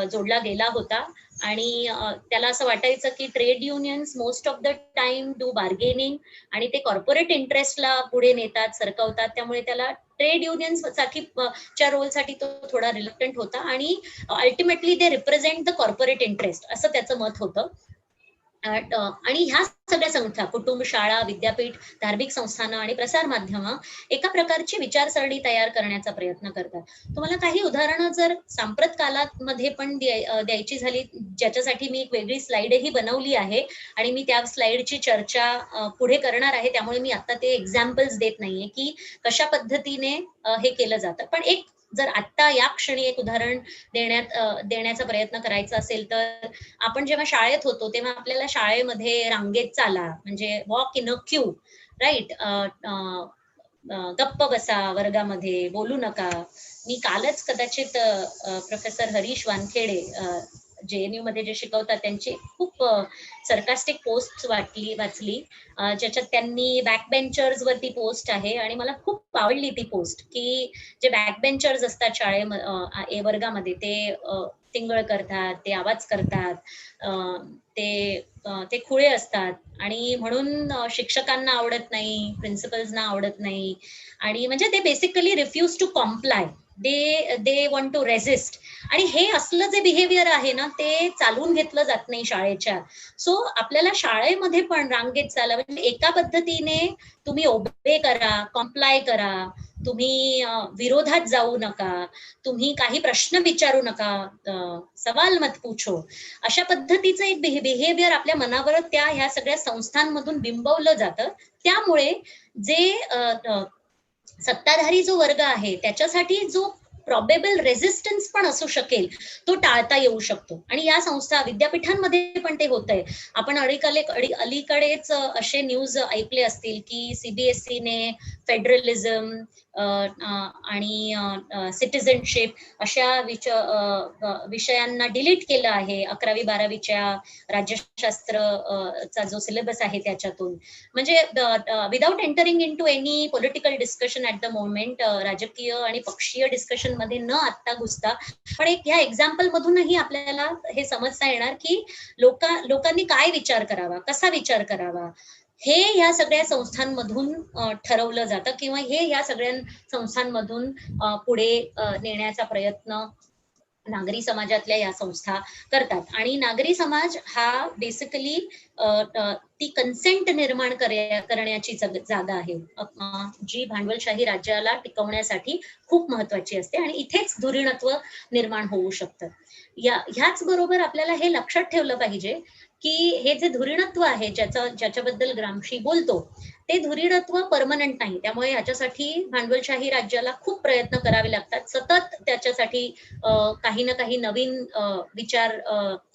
जोडला गेला होता आणि त्याला असं वाटायचं की trade unions most of the time do bargaining आणि ते कॉर्पोरेट इंटरेस्टला पुढे नेतात, सरकवतात. त्यामुळे त्याला ट्रेड युनियन्स च्या रोलसाठी तो थोडा रिलक्टंट होता आणि ultimately they represent the corporate interest असं त्याचं मत होतं. आणि ह्या सगळ्या संस्था, कुटुंब, शाळा, विद्यापीठ, धार्मिक संस्थानं आणि प्रसार माध्यम एका प्रकारची विचारसरणी तयार करण्याचा प्रयत्न करतात. तुम्हाला काही उदाहरणं जर सांप्रत कालामध्ये पण द्यायची झाली, ज्याच्यासाठी मी एक वेगळी स्लाइडही बनवली आहे आणि मी त्या स्लाइडची चर्चा पुढे करणार आहे, त्यामुळे मी आता ते एक्झाम्पल्स देत नाहीये की कशा पद्धतीने हे केलं जातं. पण एक जर आता या क्षणी एक उदाहरण देण्याचा प्रयत्न करायचा असेल, तर आपण जेव्हा शाळेत होतो तेव्हा आपल्याला शाळेमध्ये रांगेत चाला, म्हणजे walk in a queue, right. गप्प बसा वर्गामध्ये, बोलू नका. मी कालच कदाचित प्रोफेसर हरीश वानखेडे JNU मध्ये जे शिकवतात त्यांची खूप सरकास्टिक पोस्ट वाचली, ज्याच्यात त्यांनी बॅक बेंचर्स वरती पोस्ट आहे आणि मला खूप आवडली ती पोस्ट, की जे बॅक बेंचर्स असतात वर्गामध्ये ते तिंगळ करतात, ते आवाज करतात, ते खुळे असतात आणि म्हणून शिक्षकांना आवडत नाही, प्रिन्सिपल्सना आवडत नाही आणि म्हणजे ते basically refuse to comply, they want to resist. आणि हे असलं जे बिहेवियर आहे ना, ते चालवून घेतलं जात नाही शाळेच्या. सो आपल्याला शाळेमध्ये पण रांगेत चाला, म्हणजे एका पद्धतीने तुम्ही ओबे करा, कॉम्प्लाय करा, तुम्ही विरोधात जाऊ नका, तुम्ही काही प्रश्न विचारू नका, सवाल मत पूछो, अशा पद्धतीचं एक बिहेवियर आपल्या मनावर ह्या सगळ्या संस्थांमधून बिंबवलं जातं. त्यामुळे जे सत्ताधारी जो वर्ग आहे त्याच्यासाठी जो प्रॉबेबल रेझिस्टन्स पण असू शकेल तो टाळता येऊ शकतो. आणि या संस्था विद्यापीठांमध्ये पण ते होत आहे. आपण अलीकडेच असे न्यूज ऐकले असतील की CBSE ने फेडरलिझम आणि सिटिझनशिप अशा विषयांना डिलीट केलं आहे 11वी-12वीच्या राज्यशास्त्रचा जो सिलेबस आहे त्याच्यातून. म्हणजे without entering into any political discussion at the moment, राजकीय आणि पक्षीय डिस्कशन मध्ये न आता घुसता, पण एक ह्या एक्झाम्पल मधूनही आपल्याला हे समजता येणार की लोकांनी काय विचार करावा, कसा विचार करावा, हे ह्या सगळ्या संस्थांमधून ठरवलं जातं किंवा हे ह्या सगळ्या संस्थांमधून पुढे नेण्याचा प्रयत्न नागरी समाजातल्या या संस्था करतात. आणि नागरी समाज हा बेसिकली ती कन्सेंट निर्माण करण्याची जागा आहे, जी भांडवलशाही राज्याला टिकवण्यासाठी खूप महत्वाची असते आणि इथेच धुरीणत्व निर्माण होऊ शकतं. ह्याच बरोबर आपल्याला हे लक्षात ठेवलं पाहिजे की हे जे धुरीणत्व आहे ज्याच्याबद्दल ग्रामशी बोलतो, ते धुरीणत्व परमनंट नाही. त्यामुळे ह्याच्यासाठी भांडवलशाही राज्याला खूप प्रयत्न करावे लागतात. सतत त्याच्यासाठी काही ना काही नवीन विचार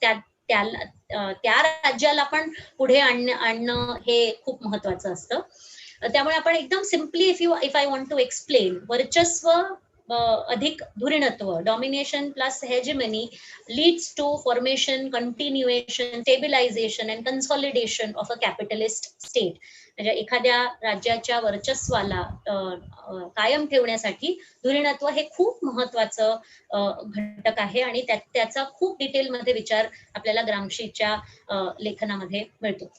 त्या राज्याला पण पुढे आणणं हे खूप महत्वाचं असतं. त्यामुळे आपण एकदम simply if I want to explain, वर्चस्व अधिक धुरीणत्व, domination plus hegemony leads to formation, continuation, stabilisation and consolidation of a capitalist state. म्हणजे एखाद्या राज्याच्या वर्चस्वाला कायम ठेवण्यासाठी धुरीणत्व हे खूप महत्वाचं घटक आहे आणि त्याचा खूप डिटेलमध्ये विचार आपल्याला ग्रामशीच्या लेखनामध्ये मिळतो.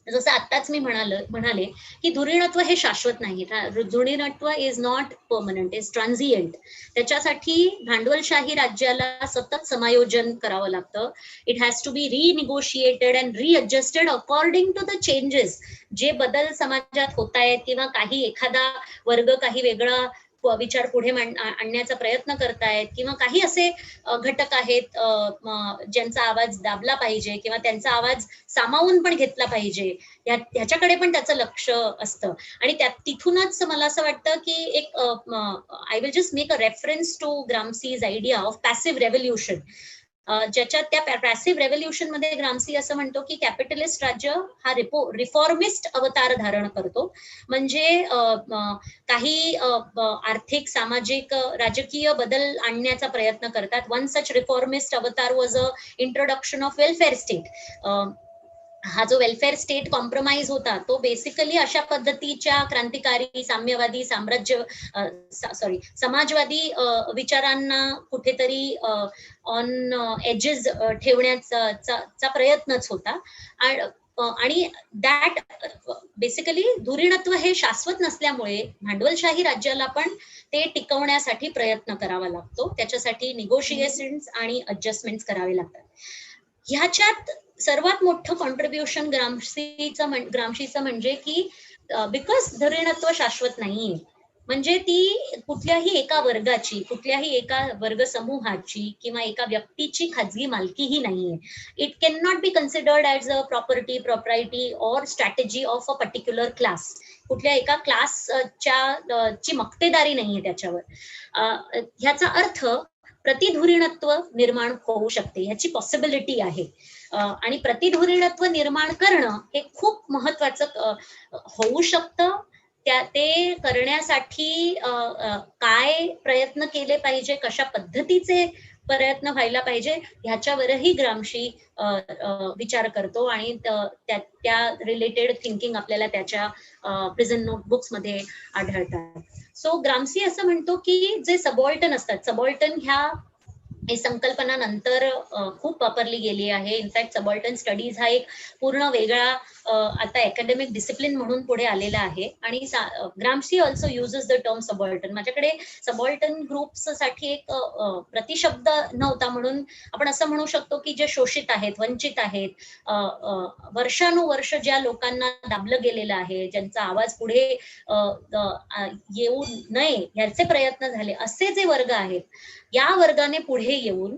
जसं आत्ताच मी म्हणाले की धुरीणत्व हे शाश्वत नाही. धुरीणत्व is not permanent, is transient. त्याच्यासाठी भांडवलशाही राज्याला सतत समायोजन करावं लागतं. It has to be renegotiated and readjusted according to the changes. जे बदल समाजात होत आहेत किंवा एखादा वर्ग काही वेगळा विचार पुढे आणण्याचा प्रयत्न करतायत किंवा काही असे घटक आहेत ज्यांचा आवाज दाबला पाहिजे किंवा त्यांचा आवाज सामावून पण घेतला पाहिजे, ह्याच्याकडे पण त्याचं लक्ष असतं. आणि तिथूनच मला असं वाटतं की एक I will just make a reference to Gramsci's idea of passive revolution, ज्याच्यात त्या पॅसिव्ह रेव्होल्युशन मध्ये ग्रामसी असं म्हणतो की कॅपिटलिस्ट राज्य हा रिफॉर्मिस्ट अवतार धारण करतो. म्हणजे काही आर्थिक, सामाजिक, राजकीय बदल आणण्याचा प्रयत्न करतात. वन सच रिफॉर्मिस्ट अवतार was a introduction of welfare state. हा जो वेलफेअर स्टेट कॉम्प्रोमाइज होता तो बेसिकली अशा पद्धतीच्या क्रांतिकारी, साम्यवादी, समाजवादी विचारांना कुठेतरी ऑन एजेस ठेवण्याचा प्रयत्नच होता. आणि दॅट बेसिकली धुरीणत्व हे शाश्वत नसल्यामुळे भांडवलशाही राज्याला पण ते टिकवण्यासाठी प्रयत्न करावा लागतो. त्याच्यासाठी निगोशिएशन्स आणि अडजस्टमेंट करावे लागतात. ह्याच्यात सर्वात मोठं कॉन्ट्रीब्युशन ग्रामशीचं म्हणजे की बिकॉज धुरीणत्व शाश्वत नाहीये, म्हणजे ती कुठल्याही एका वर्गाची, कुठल्याही एका वर्गसमूहाची किंवा एका व्यक्तीची खाजगी मालकीही नाहीये. It can not be considered as a property, property or strategy of a particular class. कुठल्या एका क्लासच्या ची मक्तेदारी नाहीये त्याच्यावर. ह्याचा अर्थ प्रतिधुरीणत्व निर्माण होऊ शकते, ह्याची पॉसिबिलिटी आहे. आणि प्रतिधुरीणत्व निर्माण करणं हे खूप महत्वाचं होऊ शकतं. ते करण्यासाठी काय प्रयत्न केले पाहिजे, कशा पद्धतीचे प्रयत्न व्हायला पाहिजे, ह्याच्यावरही ग्रामशी विचार करतो आणि त्या रिलेटेड थिंकिंग आपल्याला त्याच्या प्रिझन नोटबुक्स मध्ये आढळतात. सो ग्रामसी असं म्हणतो की जे सबॉल्टन असतात, सबॉल्टन ह्या ही संकल्पना नंतर खूप वापरली गेली आहे. इनफॅक्ट सबॉल्टन स्टडीज हा एक पूर्ण वेगळा आता अकॅडमिक डिसिप्लिन म्हणून पुढे आलेला आहे. आणि Gramsci also uses the term subaltern. माझ्याकडे सबॉल्टन ग्रुप्स साठी एक प्रतिशब्द नव्हता, म्हणून आपण असं म्हणू शकतो की जे शोषित आहेत, वंचित आहेत, वर्षानुवर्ष ज्या लोकांना दाबलं गेलेलं आहे, ज्यांचा आवाज पुढे येऊ नये याचे प्रयत्न झाले, असे जे वर्ग आहेत, या वर्गाने पुढे येऊन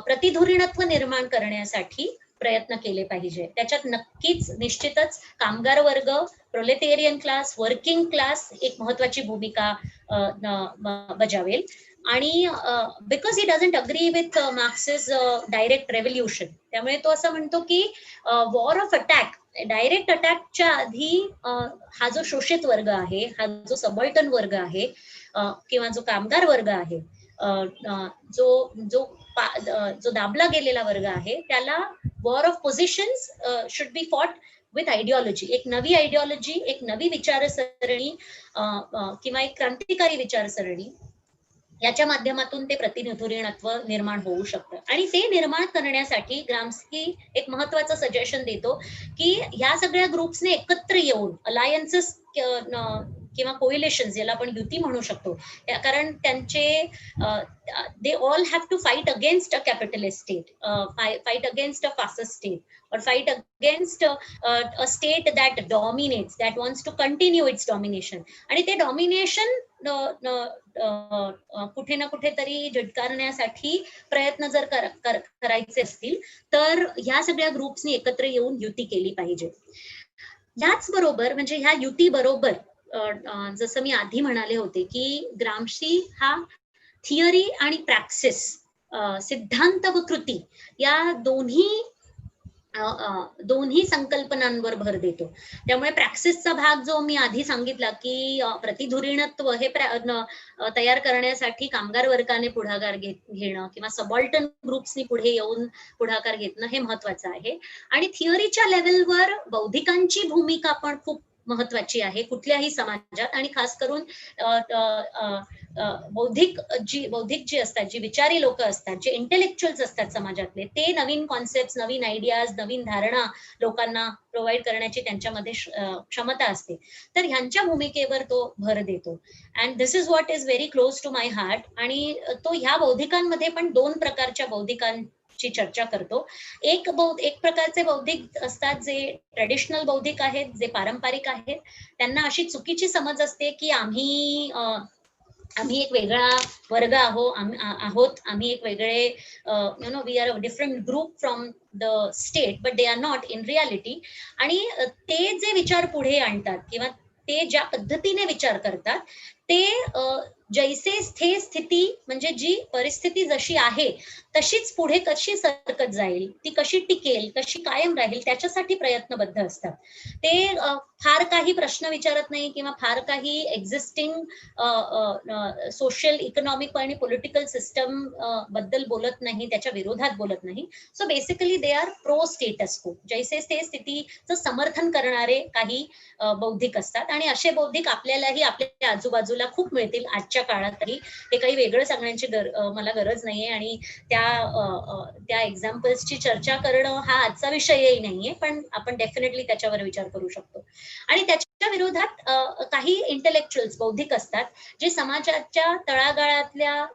प्रतिधुरीणत्व निर्माण करण्यासाठी प्रयत्न केले पाहिजे. त्याच्यात नक्कीच निश्चितच कामगार वर्ग, प्रोलेटेरियन क्लास, वर्किंग क्लास एक महत्वाची भूमिका बजावेल. आणि because he doesn't agree with Marx's direct revolution, त्यामुळे तो असं म्हणतो की वॉर ऑफ अटॅक, डायरेक्ट अटॅकच्या आधी हा जो शोषित वर्ग आहे, हा जो सबॉल्टन वर्ग आहे किंवा जो कामगार वर्ग आहे, जो दाबला गेलेला वर्ग आहे, त्याला war of positions should be fought with ideology. एक नवी आयडिओलॉजी, एक नवी विचारसरणी किंवा एक क्रांतिकारी विचारसरणी, याच्या माध्यमातून ते प्रतिधुरीणत्व निर्माण होऊ शकतं. आणि ते निर्माण करण्यासाठी ग्रामस्की एक महत्वाचं सजेशन देतो की ह्या सगळ्या ग्रुप्सने एकत्र येऊन अलायन्सेस किंवा कोइलेशन, ज्याला आपण युती म्हणू शकतो, कारण त्यांचे they all have to fight against a capitalist state, fight against a fascist state, or fight against a state that dominates, that wants to continue its domination. आणि ते डॉमिनेशन कुठे ना कुठेतरी झटकारण्यासाठी प्रयत्न जर करायचे असतील तर ह्या सगळ्या ग्रुप्सनी एकत्र येऊन युती केली पाहिजे. ह्याच बरोबर, म्हणजे ह्या युती बरोबर जसं मी आधी म्हणाले होते की ग्रामशी हा थिअरी आणि प्रॅक्सिस, सिद्धांत व कृती, या दोन्ही संकल्पनांवर भर देतो. त्यामुळे प्रॅक्सिसचा भाग जो मी आधी सांगितला की प्रतिधुरीणत्व हे तयार करण्यासाठी कामगार वर्गाने पुढाकार घेणं किंवा सबॉल्टन ग्रुप्सनी पुढे येऊन पुढाकार घेणं हे महत्वाचं आहे. आणि थिअरीच्या लेवलवर बौद्धिकांची भूमिका पण खूप महत्वाची आहे कुठल्याही समाजात. आणि खास करून बौद्धिक जी असतात, जी विचारी लोक असतात, जे इंटेलेक्च्युअल्स असतात समाजातले, ते नवीन कॉन्सेप्ट, नवीन आयडियाज, नवीन धारणा लोकांना प्रोव्हाइड करण्याची त्यांच्यामध्ये क्षमता असते. तर ह्यांच्या भूमिकेवर तो भर देतो. And this is what is very close to my heart. आणि तो ह्या बौद्धिकांमध्ये पण दोन प्रकारच्या बौद्धिकांची चर्चा करतो. एक प्रकारचे बौद्धिक असतात जे ट्रेडिशनल बौद्धिक आहेत, जे पारंपरिक आहेत. त्यांना अशी चुकीची समज असते की आम्ही एक वेगळा वर्ग आहोत, आम्ही एक वेगळे we are a different group from the state, but they are not in reality. आणि ते जे विचार पुढे आणतात किंवा ते ज्या पद्धतीने विचार करतात ते जैसे थे स्थिती, म्हणजे जी परिस्थिती जशी आहे तशीच पुढे कशी सरकत जाईल, ती कशी टिकेल, कशी कायम राहील, त्याच्यासाठी प्रयत्नबद्ध असतात. ते फार काही प्रश्न विचारत नाही किंवा फार काही एक्झिस्टिंग सोशल, इकॉनॉमिक आणि पॉलिटिकल सिस्टम बद्दल बोलत नाही, त्याच्या विरोधात बोलत नाही. So basically they are pro status को, जैसे ते स्थितीचं समर्थन करणारे काही बौद्धिक असतात. आणि असे बौद्धिक आपल्यालाही आपल्या आजूबाजूला खूप मिळतील आजच्या काळातही. ते काही वेगळं सांगण्याची मला गरज नाहीये आणि त्या एक्झाम्पल्सची चर्चा करणं हा आजचा विषयही नाहीये, पण आपण डेफिनेटली त्याच्यावर विचार करू शकतो. आणि त्याच्या विरोधात काही इंटेलेक्च्युअल्स बौद्धिक असतात जे समाजाच्या तळागाळातल्या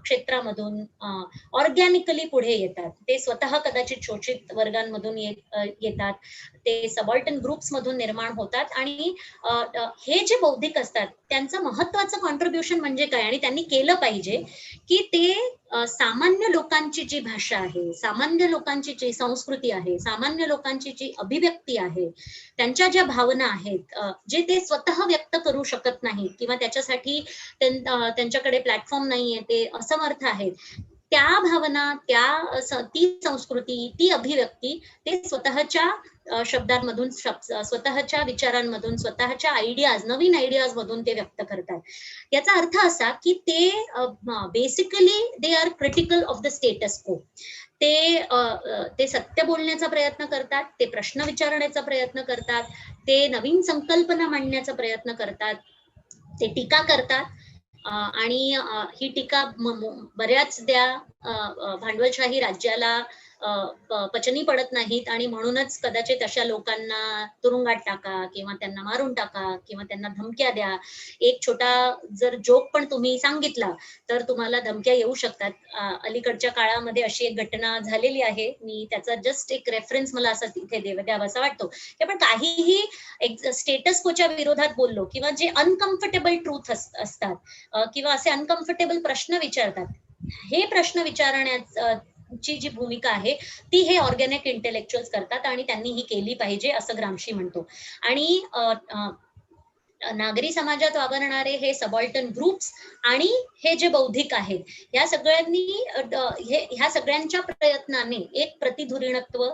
क्षेत्रामधून ऑर्गॅनिकली पुढे येतात. ते स्वतः कदाचित शोषित वर्गांमधून येतात, ते सबॉल्टन ग्रुप्स मधून निर्माण होतात आणि हे जे बौद्धिक असतात त्यांचं महत्वाचं कॉन्ट्रीब्युशन म्हणजे काय आणि त्यांनी केलं पाहिजे की ते सामान्य लोकांची जी भाषा आहे, सामान्य लोकांची जी संस्कृती आहे, सामान्य लोकांची जी अभिव्यक्ती आहे, त्यांच्या ज्या भावना आहेत, जे ते स्वतः व्यक्त करू शकत नाहीत किंवा त्याच्यासाठी त्यांच्याकडे प्लॅटफॉर्म नाहीये, ते असमर्थ आहेत, त्या भावना, ती संस्कृती, ती अभिव्यक्ती ते स्वतःच्या शब्दांमधून, स्वतःच्या विचारांमधून, स्वतःच्या आयडियाज, नवीन आयडियाज मधून ते व्यक्त करतात. याचा अर्थ असा की ते basically they are critical of the status को. ते सत्य बोलण्याचा प्रयत्न करतात, ते प्रश्न विचारण्याचा प्रयत्न करतात, ते नवीन संकल्पना मांडण्याचा प्रयत्न करतात, ते टीका करतात आणि ही टीका बऱ्याचदा भांडवलशाही राज्याला पचनी पडत नाहीत आणि म्हणूनच कदाचित अशा लोकांना तुरुंगात टाका किंवा त्यांना मारून टाका किंवा त्यांना धमक्या द्या. एक छोटा जर जोक पण तुम्ही सांगितला तर तुम्हाला धमक्या येऊ शकतात. अलीकडच्या काळामध्ये अशी एक घटना झालेली आहे, मी त्याचा जस्ट एक रेफरन्स मला असा तिथे द्यावासा वाटतो की आपण काहीही स्टेटस कोच्या विरोधात बोललो किंवा जे अनकम्फर्टेबल ट्रूथ असतात किंवा असे अनकम्फर्टेबल प्रश्न विचारतात, हे प्रश्न विचारण्याची जी भूमिका आहे ती हे ऑर्गॅनिक इंटेलेक्च्युअल्स करतात आणि त्यांनी ही केली पाहिजे असं ग्रामशी म्हणतो. आणि नागरी समाजात वावरणारे हे सबॉल्टन ग्रुप्स आणि हे जे बौद्धिक आहेत, ह्या सगळ्यांच्या प्रयत्नाने एक प्रतिधुरीणत्व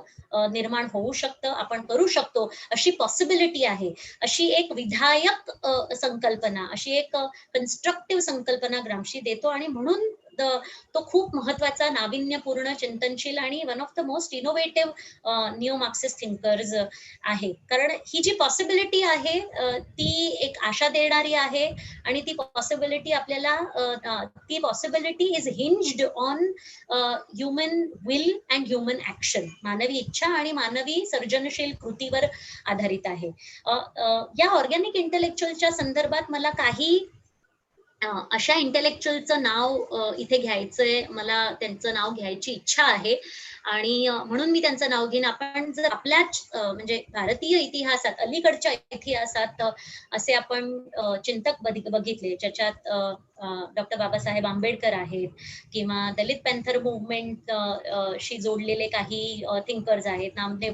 निर्माण होऊ शकतं, आपण करू शकतो अशी पॉसिबिलिटी आहे. अशी एक विधायक संकल्पना, अशी एक कन्स्ट्रक्टिव्ह संकल्पना ग्रामशी देतो आणि म्हणून तो खूप महत्वाचा, नाविन्यपूर्ण, चिंतनशील आणि one of the most innovative neo Marxist thinkers आहे. कारण ही जी पॉसिबिलिटी आहे ती एक आशा देणारी आहे आणि ती पॉसिबिलिटी ती possibility is hinged on human will and human action. मानवी इच्छा आणि मानवी सर्जनशील कृतीवर आधारित आहे. या ऑर्गॅनिक इंटेलेक्च्युअलच्या संदर्भात मला काही अशा इंटेलेक्च्युअलचं नाव इथे घ्यायचंय, मला त्यांचं नाव घ्यायची इच्छा आहे आणि म्हणून मी त्यांचं नाव घेईन. आपण जर आपल्याच म्हणजे भारतीय इतिहासात, अलीकडच्या इतिहासात असे आपण चिंतक बघितले ज्याच्यात डॉक्टर बाबासाहेब आंबेडकर आहेत किंवा दलित पॅन्थर मुवमेंट शी जोडलेले काही थिंकर्स आहेत, नामदेव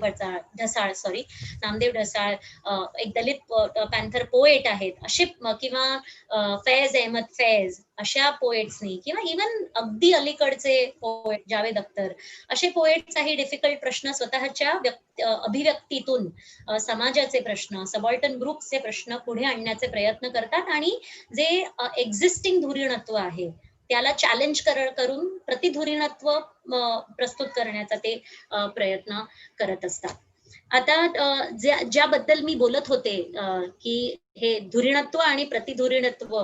ढसाळ एक दलित पॅन्थर पोएट आहेत असे, किंवा फैज अहमद फैज अशा पोएट्सनी, किंवा इव्हन अगदी अलीकडचे पोएट जावेद अख्तर, असे पोएट्सचाही डिफिकल्ट प्रश्न स्वतःच्या अभिव्यक्तीतून समाजाचे प्रश्न, सबॉल्टन ग्रुपचे प्रश्न पुढे आणण्याचे प्रयत्न करतात आणि जे एक्झिस्टिंग धुरीणत्व आहे त्याला चॅलेंज करून प्रतिधुरीणत्व प्रस्तुत करण्याचा ते प्रयत्न करत असतात. आता ज्याबद्दल मी बोलत होते की हे धुरीणत्व आणि प्रतिधुरीणत्व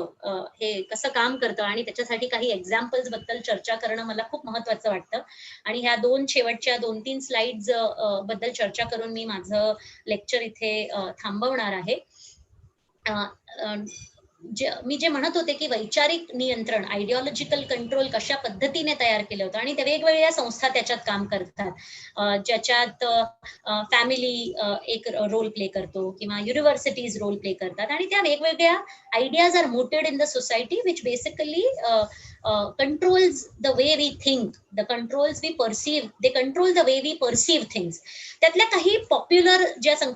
हे कसं काम करतं आणि त्याच्यासाठी काही एक्झाम्पल्स बद्दल चर्चा करणं मला खूप महत्वाचं वाटतं. आणि ह्या शेवटच्या 2-3 स्लाइड्स बद्दल चर्चा करून मी माझं लेक्चर इथे थांबवणार आहे. मी जे म्हणत होते की वैचारिक नियंत्रण, आयडिओलॉजिकल कंट्रोल कशा पद्धतीने तयार केलं होतं आणि त्या वेगवेगळ्या संस्था त्याच्यात काम करतात, ज्याच्यात फॅमिली एक रोल प्ले करतो किंवा युनिव्हर्सिटीज रोल प्ले करतात आणि त्या वेगवेगळ्या ideas are mooted in the society which basically controls the way we think, the controls we perceive, they control the way we perceive things. त्यातल्या काही पॉप्युलर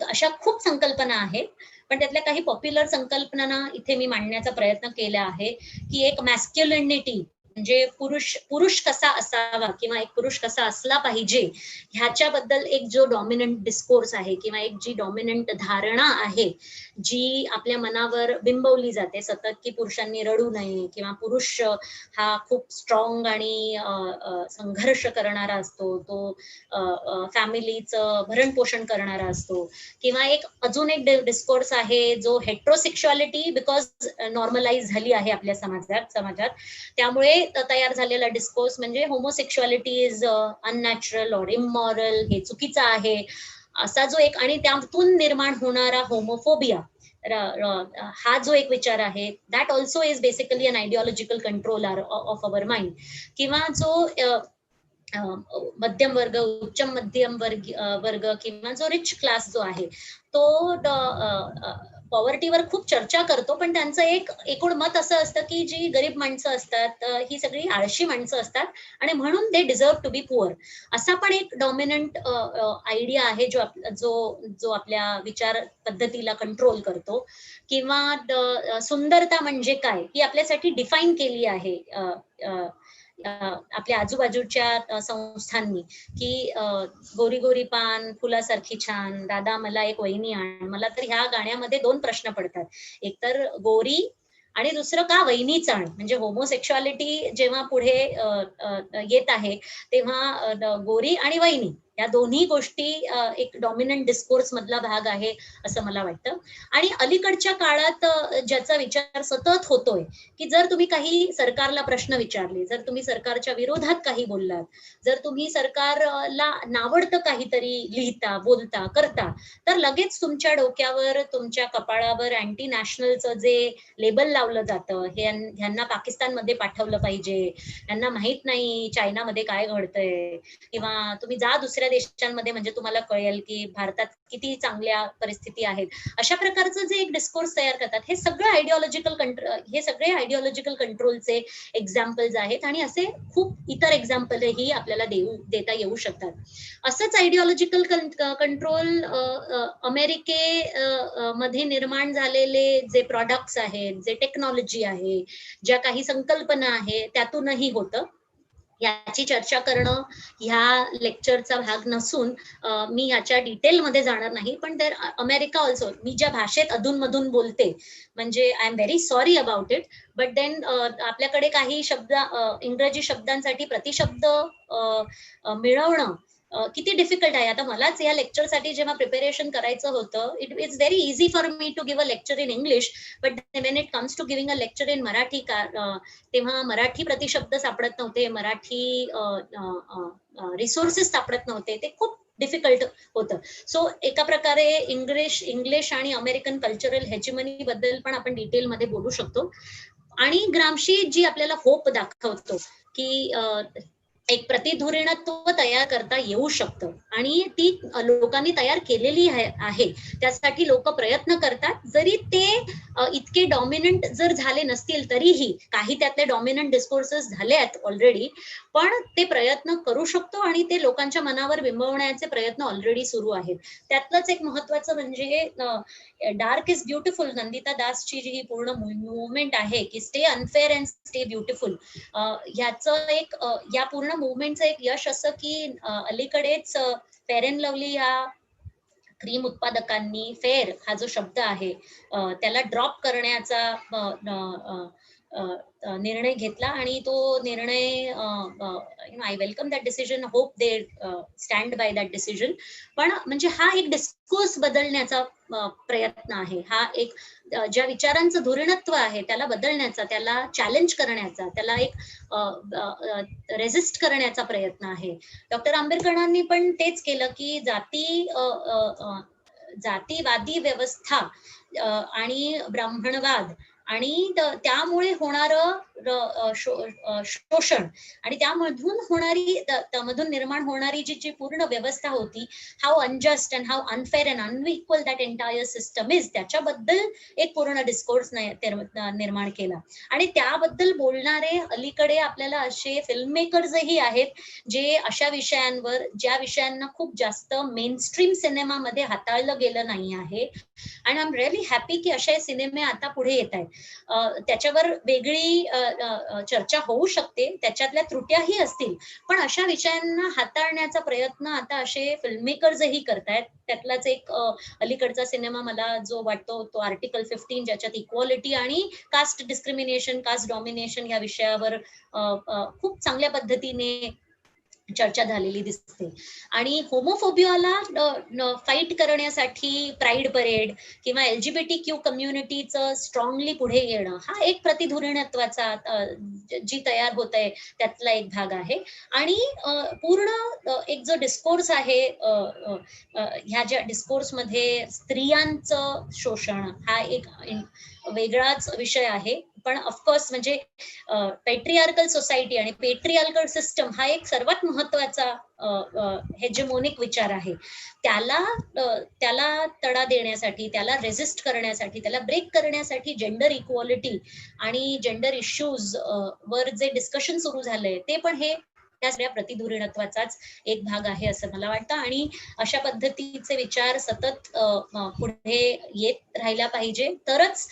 अशा खूप संकल्पना आहेत, पण त्यातल्या काही पॉप्युलर संकल्पना इथे मी मांडण्याचा प्रयत्न केला आहे की एक मॅस्क्युलिनिटी म्हणजे पुरुष कसा असावा किंवा एक पुरुष कसा असला पाहिजे ह्याच्याबद्दल एक जो डॉमिनंट डिस्कोर्स आहे किंवा एक जी डॉमिनंट धारणा आहे जी आपल्या मनावर बिंबवली जाते सतत की पुरुषांनी रडू नये किंवा पुरुष हा खूप स्ट्रॉंग आणि संघर्ष करणारा असतो, तो फॅमिलीचं भरण पोषण करणारा असतो, किंवा एक अजून एक डिस्कोर्स आहे जो हेट्रोसेक्शुअलिटी बिकॉज नॉर्मलाइज झाली आहे आपल्या समाजात त्यामुळे तयार झालेला डिस्कोर्स म्हणजे homosexuality is unnatural or immoral, हे चुकीचं आहे असा जो एक, आणि त्यातून निर्माण होणारा होमोफोबिया हा जो एक विचार आहे, that also is basically an ideological control of our mind. किंवा जो मध्यम वर्ग, उच्च मध्यम वर्ग किंवा जो रिच क्लास जो आहे तो पॉवर्टीवर खूप चर्चा करतो, पण त्यांचं एक एकूण मत असं असतं की जी गरीब माणसं असतात ही सगळी आळशी माणसं असतात आणि म्हणून दे डिझर्व टू बी पुअर. असा पण एक डॉमिनंट आयडिया आहे जो जो जो आपल्या विचार पद्धतीला कंट्रोल करतो. किंवा सुंदरता म्हणजे काय ही आपल्यासाठी डिफाईन केली आहे आपल्या आजूबाजूच्या संस्थांनी, की गोरी गोरी पान फुलासारखी छान, दादा मला एक वहिनी आण. मला तर ह्या गाण्यामध्ये 2 प्रश्न पडतात. एक तर गोरी आणि दुसरं का वहिनीच आण. म्हणजे होमोसेक्शुअलिटी जेव्हा पुढे येत आहे तेव्हा गोरी आणि वहिनी या दोन्ही गोष्टी एक डॉमिनंट डिस्कोर्स मधला भाग आहे असं मला वाटतं. आणि अलीकडच्या काळात ज्याचा विचार सतत होतोय, की जर तुम्ही काही सरकारला प्रश्न विचारले, जर तुम्ही सरकारच्या विरोधात काही बोललात, जर तुम्ही सरकारला नावडतं काहीतरी लिहिता, बोलता, करता, तर लगेच तुमच्या डोक्यावर, तुमच्या कपाळावर अँटी नॅशनलचं जे लेबल लावलं जातं, ह्यांना पाकिस्तानमध्ये पाठवलं पाहिजे, ह्यांना माहित नाही चायनामध्ये काय घडतंय, किंवा तुम्ही जा दुसऱ्या देशांमध्ये म्हणजे तुम्हाला कळेल की भारतात किती चांगल्या परिस्थिती आहेत. अशा प्रकारचं जे एक डिस्कोर्स तयार करतात, हे सगळे आयडिओलॉजिकल कंट्रोलचे एक्झाम्पल्स आहेत आणि असे खूप इतर एक्झाम्पलही आपल्याला देता येऊ शकतात. असंच आयडिओलॉजिकल कंट्रोल मध्ये निर्माण झालेले जे प्रॉडक्ट्स आहेत, जे टेक्नॉलॉजी आहे, ज्या काही संकल्पना आहे त्यातूनही होतं. याची चर्चा करणं ह्या लेक्चरचा भाग नसून मी याच्या डिटेलमध्ये जाणार नाही. पण तर अमेरिका ऑल्सो, मी ज्या भाषेत अधूनमधून बोलते म्हणजे I am very sorry about it, but then आपल्याकडे काही शब्द इंग्रजी शब्दांसाठी प्रतिशब्द मिळवणं किती डिफिकल्ट आहे. आता मलाच या लेक्चरसाठी जेव्हा प्रिपरेशन करायचं होतं, it is very easy for me to give a lecture in English, but when it comes to giving a lecture in Marathi तेव्हा मराठी प्रतिशब्द सापडत नव्हते, मराठी रिसोर्सेस सापडत नव्हते, ते खूप डिफिकल्ट होतं. सो एका प्रकारे इंग्लिश आणि अमेरिकन कल्चरल हेजिमनी बद्दल पण आपण डिटेलमध्ये बोलू शकतो. आणि ग्रामशी जी आपल्याला होप दाखवतो की एक प्रतिध्वनित्व तयार करता येऊ शकतं आणि ती लोकांनी तयार केलेली आहे. त्यासाठी लोक प्रयत्न करतात, जरी ते इतके डॉमिनंट जर झाले नसतील तरीही काही त्यातले डॉमिनंट डिस्कोर्सेस झाले आहेत ऑलरेडी, पण ते प्रयत्न करू शकतो आणि ते लोकांच्या मनावर बिंबवण्याचे प्रयत्न ऑलरेडी सुरू आहेत. त्यातलंच एक महत्वाचं म्हणजे डार्क इज ब्युटिफुल, नंदिता दासची जी ही पूर्ण मुवमेंट आहे की stay unfair and stay beautiful, ह्याचं एक या पूर्ण मुवमेंटचं एक यश असं की अलीकडेच फेअर अँड लवली या क्रीम उत्पादकांनी फेअर हा जो शब्द आहे त्याला ड्रॉप करण्याचा निर्णय घेतला आणि तो निर्णय I welcome that decision, hope they stand by that decision. पण म्हणजे हा एक डिस्कोर्स बदलण्याचा प्रयत्न आहे, हा एक ज्या विचारांचं धोरणत्व आहे त्याला बदलण्याचा, त्याला चॅलेंज करण्याचा, त्याला एक रेजिस्ट करण्याचा प्रयत्न आहे. डॉक्टर आंबेडकरांनी पण तेच केलं की जातीवादी व्यवस्था आणि ब्राह्मणवाद आणि त्यामुळे होणारं शोषण आणि त्यामधून निर्माण होणारी जी पूर्ण व्यवस्था होती, how unjust and how unfair and unequal that entire system is, त्याच्याबद्दल एक पूर्ण डिस्कोर्स निर्माण केला. आणि त्याबद्दल बोलणारे अलीकडे आपल्याला असे फिल्म मेकर्सही आहेत जे अशा विषयांवर, ज्या विषयांना खूप जास्त मेनस्ट्रीम सिनेमामध्ये हाताळलं गेलं नाही आहे, आणि आय एम रिअली हॅपी की असे सिनेमे आता पुढे येत आहेत. त्याच्यावर वेगळी चर्चा होऊ शकते, त्याच्यातल्या त्रुट्याही असतील, पण अशा विषयांना हाताळण्याचा प्रयत्न आता असे फिल्म मेकर्सही करतायत. त्यातलाच एक अलीकडचा सिनेमा मला जो वाटतो तो आर्टिकल 15, ज्याच्यात इक्वालिटी आणि कास्ट डिस्क्रिमिनेशन, कास्ट डॉमिनेशन या विषयावर खूप चांगल्या पद्धतीने चर्चा झालेली दिसते. आणि होमोफोबियाला फाईट करण्यासाठी प्राईड परेड किंवा LGBTQ कम्युनिटीचं स्ट्रॉंगली पुढे येणं हा एक प्रतिधुरीणत्वाचा जी तयार होत आहे त्यातला एक भाग आहे. आणि पूर्ण एक जो डिस्कोर्स आहे, ह्या ज्या डिस्कोर्स मध्ये स्त्रियांचं शोषण हा एक वेगळाच विषय आहे. पण ऑफकोर्स म्हणजे पेट्रियार्कल सोसायटी आणि पेट्रियार्कल सिस्टम हा एक सर्वात महत्वाचा हेजेमोनिक विचार आहे. त्याला तडा देण्यासाठी, त्याला रेजिस्ट करण्यासाठी, त्याला ब्रेक करण्यासाठी जेंडर इक्वालिटी आणि जेंडर इश्यूज वर जे डिस्कशन सुरू झालंय ते पण हे त्या सगळ्या प्रतिधुरीणत्वाचाच एक भाग आहे असं मला वाटतं. आणि अशा पद्धतीचे विचार सतत पुढे येत राहायला पाहिजे, तरच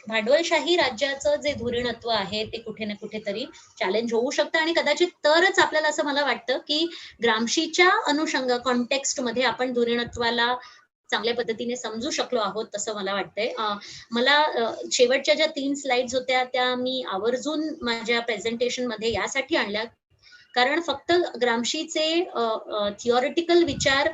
भांडवलशाही राज्याचं जे धुरीणत्व आहे ते कुठे ना कुठेतरी चॅलेंज होऊ शकतं. आणि कदाचित तरच आपल्याला असं मला वाटतं की ग्रामशीच्या अनुषंग कॉन्टेक्स्ट मध्ये आपण धुरीणत्वाला चांगल्या पद्धतीने समजू शकलो आहोत असं मला वाटतंय. मला शेवटच्या ज्या 3 स्लाइड्स होत्या त्या मी आवर्जून माझ्या प्रेझेंटेशन मध्ये यासाठी आणल्या, कारण फक्त ग्रामशीचे थिओरिटिकल विचार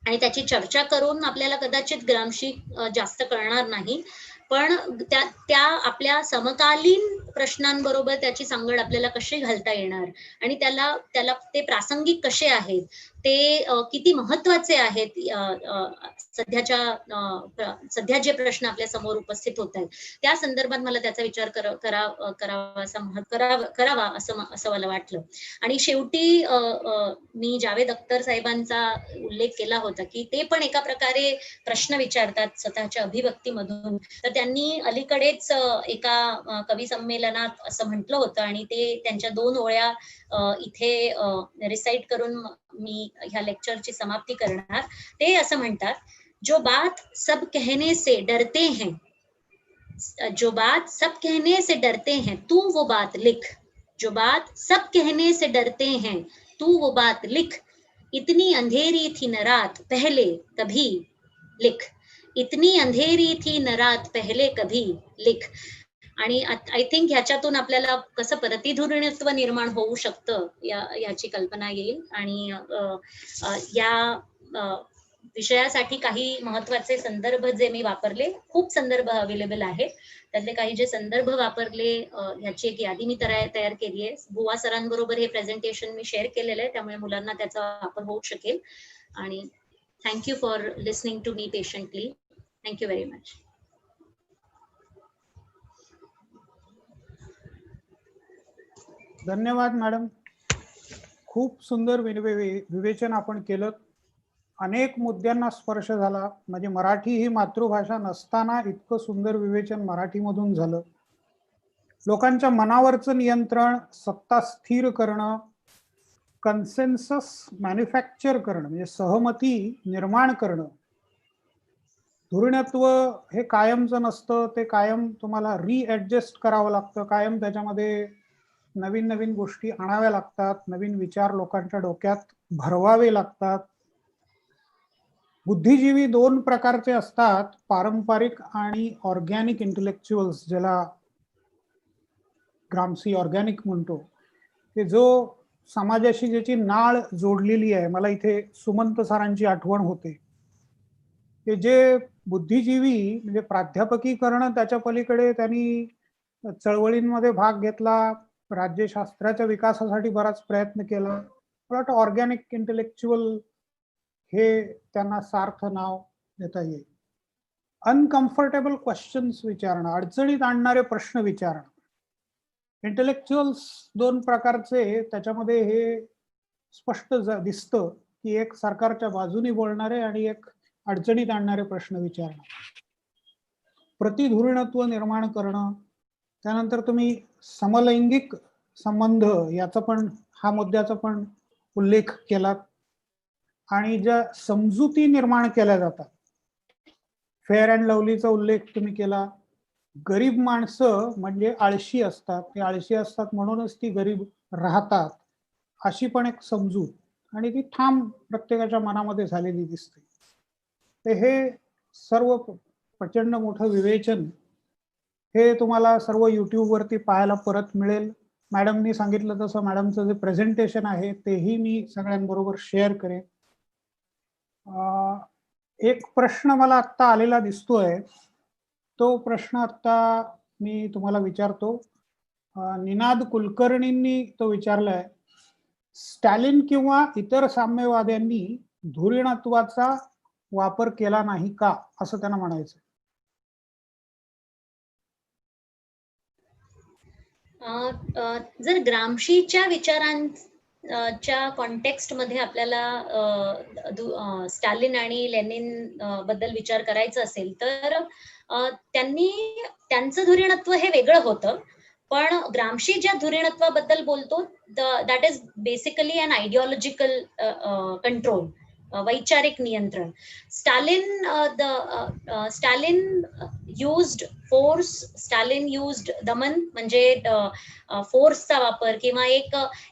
आणि त्याची चर्चा करून आपल्याला कदाचित ग्रामशी जास्त कळणार नाही, पण त्या आपल्या समकालीन प्रश्नांबरोबर त्याची सांगड आपल्याला कशी घालता येणार आणि त्याला ते प्रासंगिक कसे आहेत, ते किती महत्वाचे आहेत सध्या जे प्रश्न आपल्या समोर उपस्थित होत आहेत त्या संदर्भात मला त्याचा विचार करावा असं मला वाटलं. आणि शेवटी मी जावेद अख्तर साहेबांचा उल्लेख केला होता की ते पण एका प्रकारे प्रश्न विचारतात स्वतःच्या अभिव्यक्तीमधून. तर त्यांनी अलीकडेच एका कवी संमेलनात असं म्हटलं होतं आणि ते त्यांच्या 2 ओळ्या इथे रिसाइट करून मी ह्या लेक्चरची समाप्ती करणार. ते असं म्हणतात, जो बात सब कहने से डरते हैं, जो बात सब कहने से डरते हैं तू वो बात लिख, जो बात सब कहने से डरते हैं तू वो बात लिख, इतनी अंधेरी थी न रात पहले कभी लिख, इतनी अंधेरी थी न रात पहले कभी लिख. आणि आय थिंक ह्याच्यातून आपल्याला कसं प्रतिधुरीणत्व निर्माण होऊ शकतं याची कल्पना येईल. आणि या विषयासाठी काही महत्वाचे संदर्भ जे मी वापरले, खूप संदर्भ अवेलेबल आहेत, त्यातले काही जे संदर्भ वापरले ह्याची एक यादी मी तयार केली आहे. बुवा सरांबरोबर हे प्रेझेंटेशन मी शेअर केलेलं आहे, त्यामुळे मुलांना त्याचा वापर होऊ शकेल. आणि thank you for listening to me patiently. Thank you very much. धन्यवाद मॅडम. खूप सुंदर विवेचन आपण केलं. अनेक मुद्द्यांना स्पर्श झाला. म्हणजे मराठी ही मातृभाषा नसताना इतकं सुंदर विवेचन मराठीमधून झालं. लोकांच्या मनावरचं नियंत्रण, सत्ता स्थिर करणं, कन्सेन्सस मॅन्युफॅक्चर करणं म्हणजे सहमती निर्माण करणं. धुरीणत्व हे कायमचं नसतं, ते कायम तुम्हाला रिॲडजस्ट करावं लागतं. कायम त्याच्यामध्ये नवीन नवीन गोष्टी आणाव्या लागतात, नवीन विचार लोकांच्या डोक्यात भरवावे लागतात. बुद्धिजीवी 2 प्रकारचे असतात, पारंपरिक आणि ऑर्गॅनिक इंटेलेक्च्युअल्स, ज्याला ग्रामसी ऑर्गॅनिक म्हणतो. ते जो समाजाशी ज्याची नाळ जोडलेली आहे. मला इथे सुमंत सरांची आठवण होते. ते जे बुद्धिजीवी म्हणजे प्राध्यापकी करणं, त्याच्या पलीकडे त्यांनी चळवळींमध्ये भाग घेतला, राज्यशास्त्राच्या विकासासाठी बराच प्रयत्न केला. मला वाटतं ऑर्गॅनिक इंटेलेक्च्युअल हे त्यांना सार्थ नाव देता येईल. अनकम्फर्टेबल क्वेश्चन्स विचारणं, अडचणीत आणणारे प्रश्न विचारणं. इंटेलेक्च्युअल्स 2 प्रकारचे, त्याच्यामध्ये हे स्पष्ट दिसतं की एक सरकारच्या बाजूने बोलणारे आणि एक अडचणीत आणणारे प्रश्न विचारणं. प्रतिधुरीणत्व निर्माण करणं. त्यानंतर तुम्ही समलैंगिक संबंध याचा पण, हा मुद्द्याचा पण उल्लेख केला. आणि ज्या समजुती निर्माण केल्या जातात, फेअर अँड लवलीचा उल्लेख तुम्ही केला. गरीब माणसं म्हणजे आळशी असतात, ते आळशी असतात म्हणूनच ती गरीब राहतात, अशी पण एक समजूत, आणि ती ठाम प्रत्येकाच्या मनामध्ये झालेली दिसते. ते हे सर्व प्रचंड मोठं विवेचन हे तुम्हाला सर्व YouTube वरती पाहायला परत मिळेल. मॅडमनी सांगितलं तसं मॅडमचं जे प्रेझेंटेशन आहे तेही मी सगळ्यांबरोबर शेअर करेन. एक प्रश्न मला आत्ता आलेला दिसतोय, तो प्रश्न आत्ता मी तुम्हाला विचारतो. निनाद कुलकर्णींनी तो विचारलाय. स्टॅलिन किंवा इतर साम्यवाद्यांनी धुरीणत्वाचा वापर केला नाही का, असं त्यांना म्हणायचं. जर ग्रामशीच्या विचारांच्या कॉन्टेक्स्ट मध्ये आपल्याला स्टॅलिन आणि लेनिन बद्दल विचार करायचा असेल तर त्यांचं धुरीणत्व हे वेगळं होतं. पण ग्रामशी ज्या धुरीणत्वाबद्दल बोलतो that is basically an ideological control, वैचारिक नियंत्रण. Stalin used force, Stalin used दमन म्हणजे फोर्सचा वापर किंवा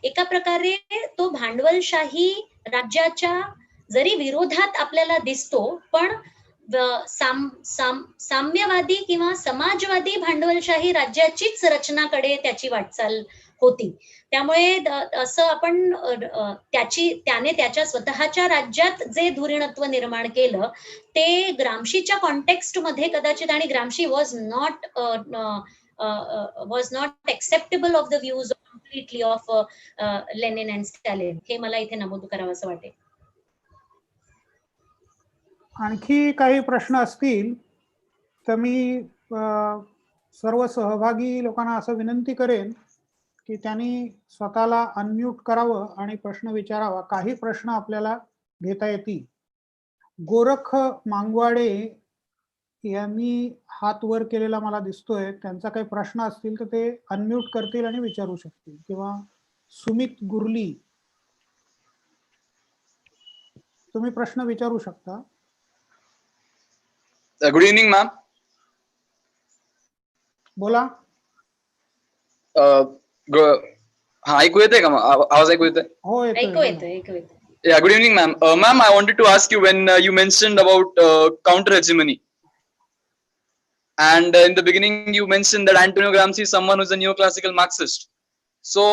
एका प्रकारे तो भांडवलशाही राज्याच्या जरी विरोधात आपल्याला दिसतो, पण साम्यवादी किंवा समाजवादी भांडवलशाही राज्याचीच रचनाकडे त्याची वाटचाल होती. त्यामुळे असं आपण त्याने त्याच्या स्वतःच्या राज्यात जे धुरीणत्व निर्माण केलं ते ग्रामशीच्या कॉन्टेक्स्ट मध्ये कदाचित, आणि ग्रामशी was not acceptable of the views completely of Lenin and Stalin, हे मला इथे नमूद करावं असं वाटेल. आणखी काही प्रश्न असतील तर मी सर्व सहभागी लोकांना असं विनंती करेन की त्यांनी स्वतःला अनम्यूट करावं आणि प्रश्न विचारावा. काही प्रश्न आपल्याला घेता येतील. गोरख मांगवाडे यांनी हात वर केलेला मला दिसतोय. त्यांचा काही प्रश्न असतील तर ते अनम्यूट करतील आणि विचारू शकतील. किंवा सुमित गुरली, तुम्ही प्रश्न विचारू शकता. Good evening ma'am. बोला. हा, ऐकू येते का? आवाज ऐकू येते? हो, येतोय. Yeah, good evening, ma'am. Ma'am, I wanted to ask you when you mentioned about counter hegemony, and in the beginning you mentioned that Antonio Gramsci is someone who's a neoclassical Marxist. So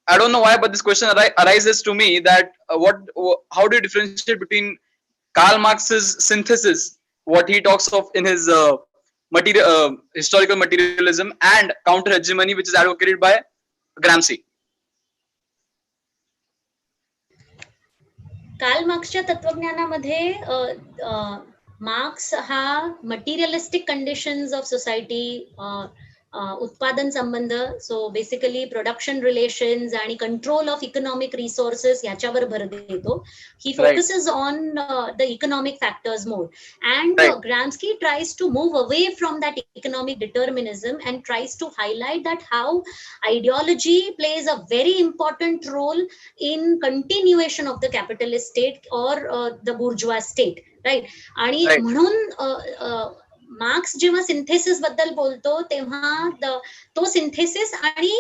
I don't know why, but this question arises to me that how do you differentiate between Karl Marx's synthesis, what he talks of in his historical materialism, and counter hegemony, which is advocated by Gramsci? Karl मार्क्सच्या तत्वज्ञानामध्ये Marx हा materialistic conditions of society, उत्पादन संबंध, so basically production relations आणि control of economic resources याच्यावर भर देतो. He focuses on the economic factors more, and Gramsci tries to move away from that economic determinism and tries to highlight that how ideology plays a very important role in continuation of the capitalist state और the bourgeois state, right. आणि म्हणून marks जेव्हा synthesis बद्दल बोलतो तेव्हा तो synthesis आणि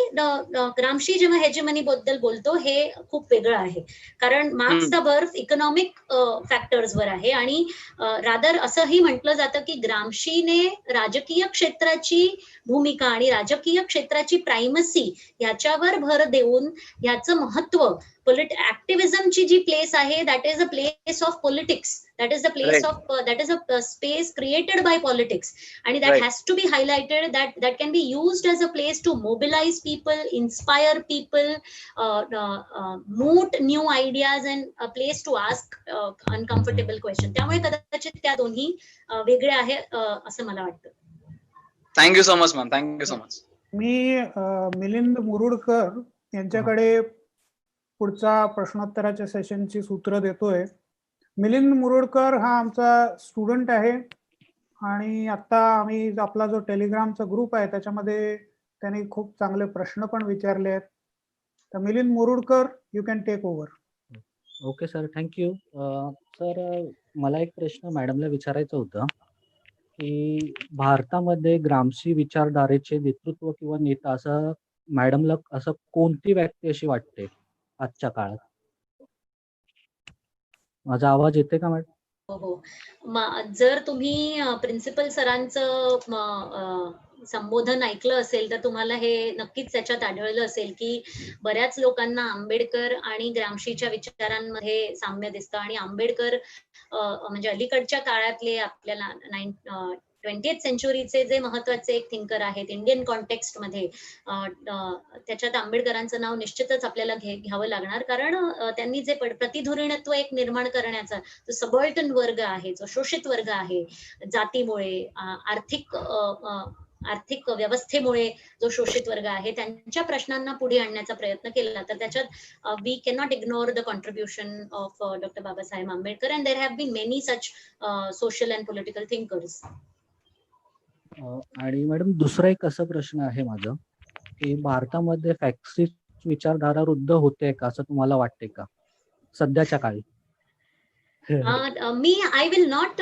ग्रामशी जेव्हा हेजेमनी बद्दल बोलतो हे खूप वेगळं आहे. कारण मार्क्सचा बर्थ इकॉनॉमिक फॅक्टर्सवर आहे आणि रादर असंही म्हटलं जातं की ग्रामशीने राजकीय क्षेत्राची भूमिका आणि राजकीय क्षेत्राची प्रायमसी याच्यावर भर देऊन याचं महत्व, ऍक्टिव्हिझमची जी प्लेस आहे that is a place of politics, that is the place of that is a space created by politics, and that has to be highlighted, that can be used as a place to mobilize people, inspire people, moot new ideas, and a place to ask uncomfortable questions. त्यामुळे कदाचित त्या दोन्ही वेगळे आहे असं मला वाटतं. Thank you so much ma'am, thank you so much. मी मिलिंद मुरुडकर यांच्याकडे पुढचा प्रश्नोत्तराच्या सेशनची सूत्र देतोय. मिलिंद मुरुडकर हा आमचा स्टुडंट आहे आणि आता आम्ही आपला जो टेलिग्रामचा ग्रुप आहे त्याच्यामध्ये त्यांनी खूप चांगले प्रश्न पण विचारले आहेत. तर Milind Murudkar, you can take over. Okay sir, thank you. Sir, मला एक प्रश्न मॅडमला विचारायचं होतं की भारतामध्ये ग्रामशी विचारधारेचे नेतृत्व किंवा नेता असं मॅडमला असं कोणती व्यक्ती अशी वाटते आजच्या काळात? माझा आवाज येते का मॅडम? हो. जर तुम्ही प्रिन्सिपल सरांचं संबोधन ऐकलं असेल तर तुम्हाला हे नक्कीच त्याच्यात आढळलं असेल की बऱ्याच लोकांना आंबेडकर आणि ग्रामशीच्या विचारांमध्ये साम्य दिसतं आणि आंबेडकर म्हणजे अलीकडच्या काळातले आपल्याला 20th सेंचुरीचे जे महत्वाचे एक थिंकर आहेत इंडियन कॉन्टेक्स्ट मध्ये त्याच्यात आंबेडकरांचं नाव निश्चितच आपल्याला घ्यावं लागणार कारण त्यांनी जे प्रतिधुरीणत्व एक निर्माण करण्याचा जो सबॉल्टन वर्ग आहे जो शोषित वर्ग आहे जातीमुळे आर्थिक व्यवस्थेमुळे जो शोषित वर्ग आहे त्यांच्या प्रश्नांना पुढे आणण्याचा प्रयत्न केला तर त्याच्यात we cannot ignore the contribution of doctor Babasaheb Ambedkar and there have been many such social and political thinkers. आणि मॅडम दुसरा एक असा प्रश्न आहे माझा की भारतामध्ये फॅक्सिस्ट विचारधारा वृद्ध होते का असं तुम्हाला वाटते का सध्याच्या काळी? मी आय विल नॉट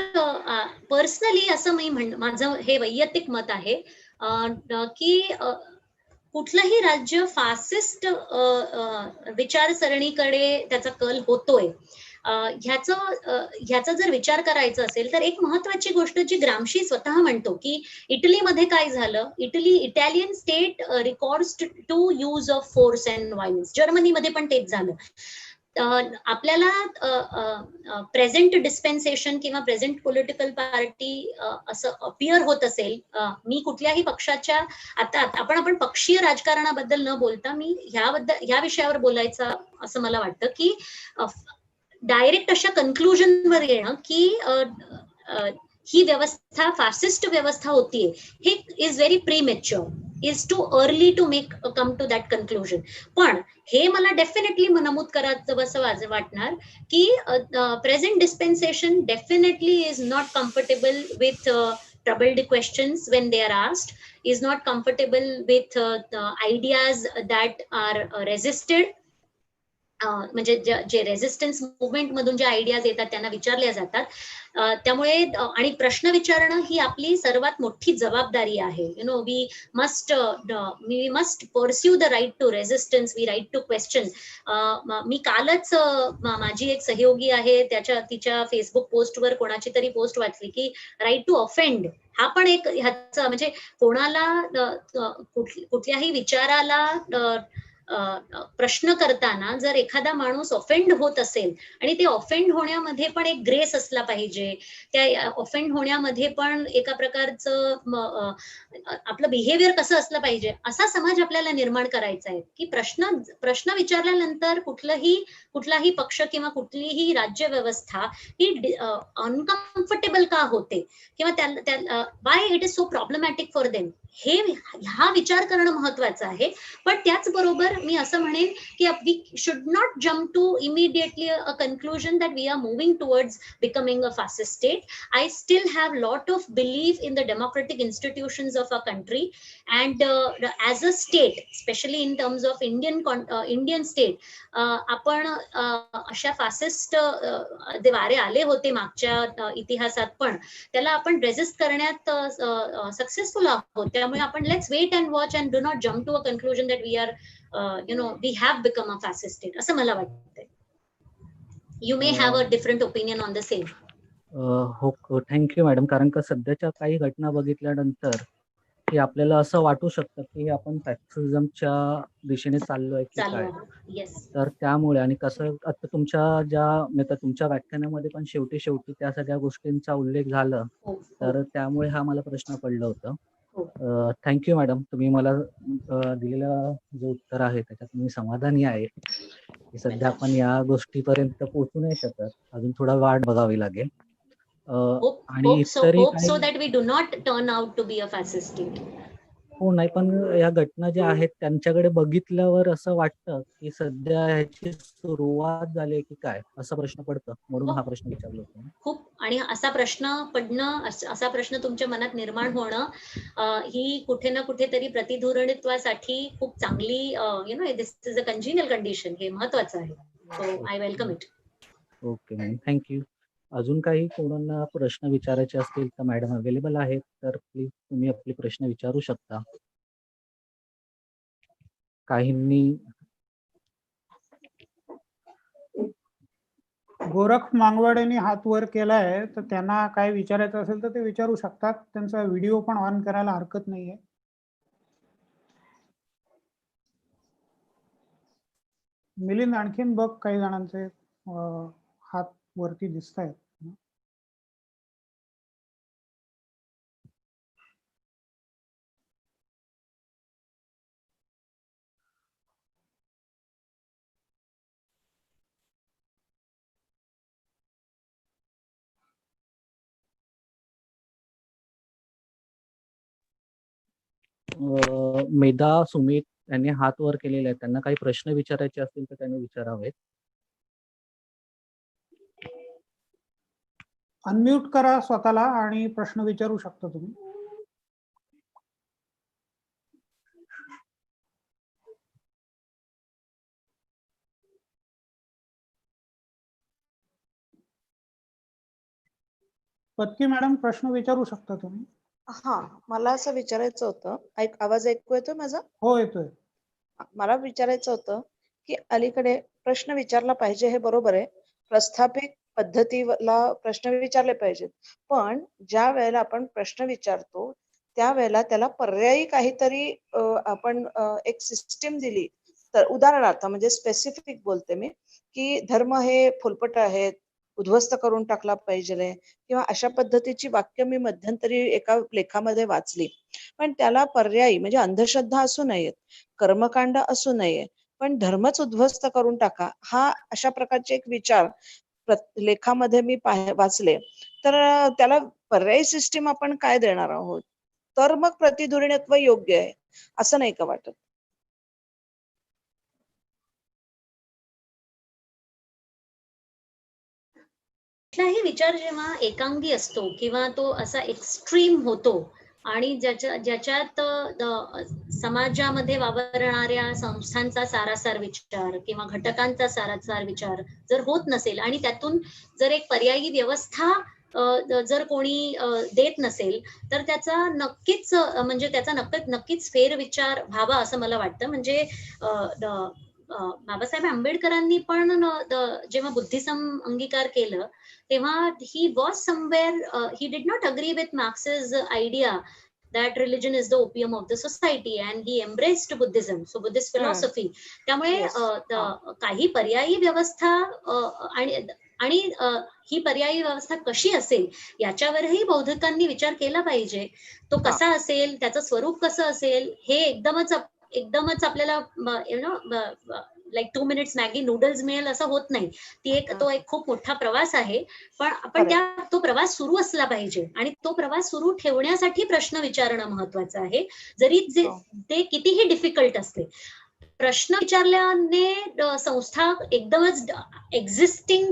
पर्सनली असं मी माझं हे वैयक्तिक मत आहे की कुठलंही राज्य फासिस्ट विचारसरणीकडे त्याचा कल होतोय ह्याचा जर विचार करायचा असेल तर एक महत्वाची गोष्ट जी ग्रामशी स्वतः म्हणतो की इटलीमध्ये काय झालं Italian state records to use of force and violence जर्मनीमध्ये पण तेच झालं. आपल्याला प्रेझेंट डिस्पेन्सेशन किंवा प्रेझेंट पॉलिटिकल पार्टी असं अपियर होत असेल मी कुठल्याही पक्षाच्या आता आपण पक्षीय राजकारणाबद्दल न बोलता मी ह्या विषयावर बोलायचं असं मला वाटतं की डायरेक्ट अशा कन्क्लुजनवर येणं की ही व्यवस्था फासिस्ट व्यवस्था होतीये हे is very premature is too early to make come to that conclusion. पण हे मला डेफिनेटली नमूद करायचं असं वाटणार की present dispensation definitely is not comfortable with troubled questions when they are asked, is not comfortable with ideas that are resisted. म्हणजे जे रेझिस्टन्स मुवमेंट मधून ज्या आयडियाज येतात त्यांना विचारल्या जातात त्यामुळे आणि प्रश्न विचारणं ही आपली सर्वात मोठी जबाबदारी आहे. We must pursue the right to resistance we right to question. मी कालच माझी एक सहयोगी आहे तिच्या फेसबुक पोस्टवर कोणाची तरी पोस्ट वाचली की राईट टू ऑफेंड हा पण एक ह्याचा म्हणजे कोणाला कुठल्याही विचाराला प्रश्न करताना जर एखादा माणूस ऑफेंड होत असेल आणि ते ऑफेंड होण्यामध्ये पण एक ग्रेस असला पाहिजे त्या ऑफेंड होण्यामध्ये पण एका प्रकारचं आपलं बिहेवियर कसं असलं पाहिजे असा समाज आपल्याला निर्माण करायचा आहे की प्रश्न विचारल्यानंतर कुठलाही पक्ष किंवा कुठलीही राज्य व्यवस्था ही अनकम्फर्टेबल का होते किंवा why it is so problematic for them हा विचार करणं महत्वाचं आहे. पण त्याचबरोबर मी असं म्हणेन की we should not jump to immediately a conclusion that we are moving towards becoming a fascist state. I still have lot of belief in the democratic institutions of a country and as a state specially in terms of Indian state आपण अशा fascist जे वारे आले होते मागच्या इतिहासात पण त्याला आपण रेजिस्ट करण्यात सक्सेसफुल आहोत. त्यामुळे आपण let's wait and watch and do not jump to a conclusion that we are we have become a fascist state असं मला वाटतंय. You may have a different opinion on the same. हो thank you madam. कारण का सध्याच्या काही घटना बघितल्यानंतर की आपल्याला असं वाटू शकतं की आपण फॅक्सिझमच्या दिशेने चाललोय की काय. तर त्यामुळे आणि कसं आता तुमच्या व्याख्यानामध्ये पण शेवटी त्या सगळ्या गोष्टींचा उल्लेख झाला तर त्यामुळे हा मला प्रश्न पडलं होतं. Thank you madam. तुम्ही मला दिलेलं जे उत्तर आहे त्याच्यात मी समाधानी आहे की सध्या आपण या गोष्टीपर्यंत पोहोचू नाही शकत अजून थोडा वाट बघावी लागेल. आणि इतरही so that we do not turn out to be a fascist state. हो नाही पण या घटना ज्या आहेत त्यांच्याकडे बघितल्यावर असं वाटतं की सध्या ह्याची सुरुवात झाली की काय असा प्रश्न पडतो म्हणून हा प्रश्न विचारला होता. खूप आणि असा प्रश्न पडणं असा प्रश्न तुमच्या मनात निर्माण होणं ही कुठे ना कुठेतरी प्रतिधोरणत्वासाठी खूप चांगली दिस इज अ कंजिनियल कंडिशन हे महत्वाचं आहे. So I welcome it. Okay ma'am thank you. अजून काही कोणाला प्रश्न विचारायचे असतील तर मॅडम अवेलेबल आहेत तर प्लीज तुम्ही आपले प्रश्न विचारू शकता. काहींनी गोरख मांगवडेंनी हात वर केलाय तर त्यांना काय विचारायचं असेल तर ते विचारू शकतात. त्यांचा व्हिडिओ पण ऑन करायला हरकत नाहीये. मिलिंद आणखीन बघ, काही जणांचे हात वरती दिसत आहेत. मेधा सुमित यांनी हात वर केलेले आहेत, त्यांना काही प्रश्न विचारायचे असतील तर त्यांनी विचारावेत. अनम्यूट करा स्वतःला आणि प्रश्न विचारू शकता तुम्ही. पत्की मॅडम, प्रश्न विचारू शकता तुम्ही. हा, मला असं विचारायचं होतं, आवाज ऐकू येतोय माझा? हो, येतोय. मला विचारायचं होतं की अलीकडे प्रश्न विचारला पाहिजे, हे बरोबर आहे, प्रस्थापित पद्धतीला प्रश्न विचारले पाहिजेत, पण ज्या वेळेला आपण प्रश्न विचारतो त्यावेळेला त्याला पर्यायी काहीतरी आपण एक सिस्टीम दिली तर, उदाहरणार्थ म्हणजे स्पेसिफिक बोलते मी, की धर्म हे फुलपट आहेत, उद्ध्वस्त करून टाकला पाहिजे, किंवा अशा पद्धतीची वाक्य मी मध्यंतरी एका लेखामध्ये वाचली. पण त्याला पर्यायी म्हणजे अंधश्रद्धा असू नयेत, कर्मकांड असू नये, पण धर्मच उद्ध्वस्त करून टाका, हा अशा प्रकारचे एक विचार लेखामध्ये मी वाचले. तर त्याला पर्यायी सिस्टीम आपण काय देणार आहोत, तर मग प्रतिध्वनित्व योग्य आहे, असं नाही का वाटत? कुठलाही विचार जेव्हा एकांगी असतो किंवा तो असा एक्स्ट्रीम होतो आणि ज्याच्यात समाजामध्ये वावरणाऱ्या संस्थांचा सारासार विचार किंवा घटकांचा सारासार विचार जर होत नसेल आणि त्यातून जर एक पर्यायी व्यवस्था जर कोणी देत नसेल, तर त्याचा नक्कीच म्हणजे त्याचा नक्कीच फेरविचार व्हावा असं मला वाटतं. म्हणजे बाबासाहेब आंबेडकरांनी पण जेव्हा बुद्धिझम अंगीकार केलं तेव्हा he was somewhere he did not agree with Marx's idea that religion is the opium of the society and he embraced Buddhism, so Buddhist philosophy. त्यामुळे काही पर्यायी व्यवस्था आणि ही पर्यायी व्यवस्था कशी असेल याच्यावरही बौद्धिकांनी विचार केला पाहिजे. तो कसा असेल, त्याचं स्वरूप कसं असेल, हे एकदमच आपल्याला लाईक 2 मिनिट्स मॅगी नूडल्स मिळेल असं होत नाही. तो एक खूप मोठा प्रवास आहे, पण तो प्रवास सुरू असला पाहिजे आणि तो प्रवास सुरू ठेवण्यासाठी प्रश्न विचारणं महत्वाचं आहे, जरी ते कितीही डिफिकल्ट असते. प्रश्न विचारल्याने संस्था एकदमच एक्झिस्टिंग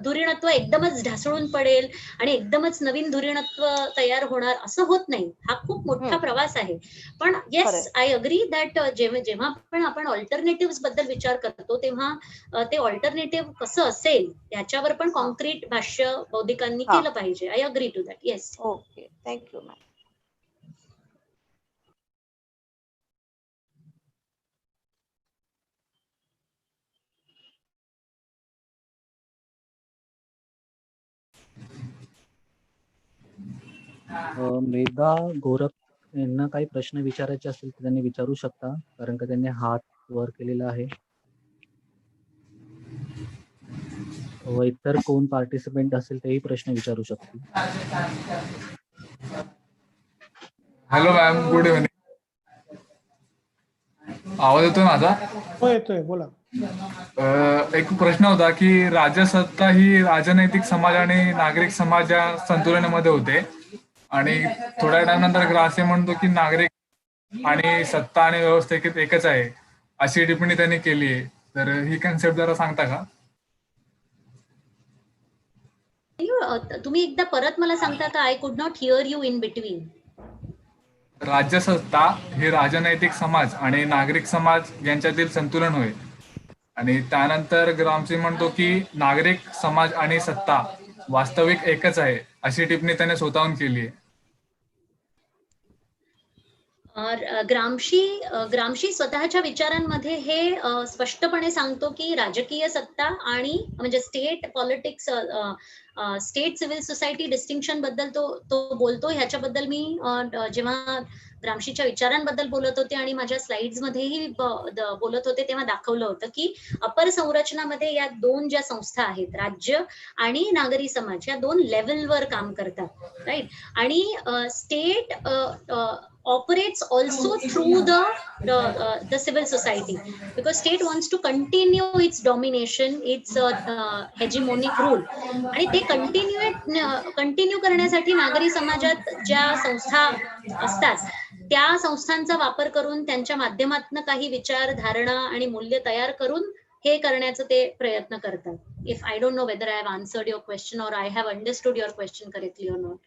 धुरीणत्व एकदमच ढासळून पडेल आणि एकदमच नवीन धुरीणत्व तयार होणार असं होत नाही. हा खूप मोठा प्रवास आहे. पण येस, आय अग्री दॅट जेव्हा पण आपण ऑल्टरनेटिव्ह बद्दल विचार करतो तेव्हा ते ऑल्टरनेटिव्ह कसं असेल याच्यावर पण कॉन्क्रीट भाष्य बौद्धिकांनी केलं पाहिजे. I agree to that. Yes. Okay, thank you ma'am. Medha Gorakh यांना काही प्रश्न विचारायचे असतील तर त्यांनी विचारू शकता, कारण का त्यांनी हात वर केलेला आहे. व इतर कोण पार्टिसिपेंट असेल तेही प्रश्न विचारू शकतील. Hello ma'am, good evening. आवाज येतोय माझा? हो, येतोय, बोला. एक प्रश्न होता की राज्यसत्ता ही राजनैतिक समाज आणि नागरिक समाज या संतुलनामध्ये होते, आणि थोड्या टाइमनंतर ग्रासे म्हणतो की नागरिक आणि सत्ता आणि व्यवस्थेत एकच आहे, अशी टिप्पणी त्यांनी केली आहे. तर ही कन्सेप्ट जरा सांगता का? तुम्ही एकदा परत मला सांगता का? I could not hear you in between. राज्यसत्ता ही राजनैतिक समाज आणि नागरिक समाज यांच्यातील संतुलन होय, आणि त्यानंतर ग्रामसी म्हणतो की नागरिक समाज आणि सत्ता वास्तविक एकच आहे, अशी टिप्पणी त्याने स्वतःहून केली आहे. ग्रामशी स्वतःच्या विचारांमध्ये हे स्पष्टपणे सांगतो की राजकीय सत्ता आणि म्हणजे state politics, state civil society distinction बद्दल तो बोलतो. ह्याच्याबद्दल मी जेव्हा ग्रामशीच्या विचारांबद्दल बोलत होते आणि माझ्या स्लाइड्स मध्येही बोलत होते तेव्हा दाखवलं होतं की अपर संरचनामध्ये या दोन ज्या संस्था आहेत, राज्य आणि नागरी समाज, या दोन लेवलवर काम करतात, राईट. आणि state operates also through the civil society, because state wants to continue its domination, its hegemonic rule, आणि ते कंटिन्यू करण्यासाठी नागरी समाजात ज्या संस्था असतात त्या संस्थांचा वापर करून त्यांच्या माध्यमातून काही विचार, धारणा आणि मूल्य तयार करून हे करण्याचं ते प्रयत्न करतात. If I don't know whether I have answered your question or I have understood your question correctly or not.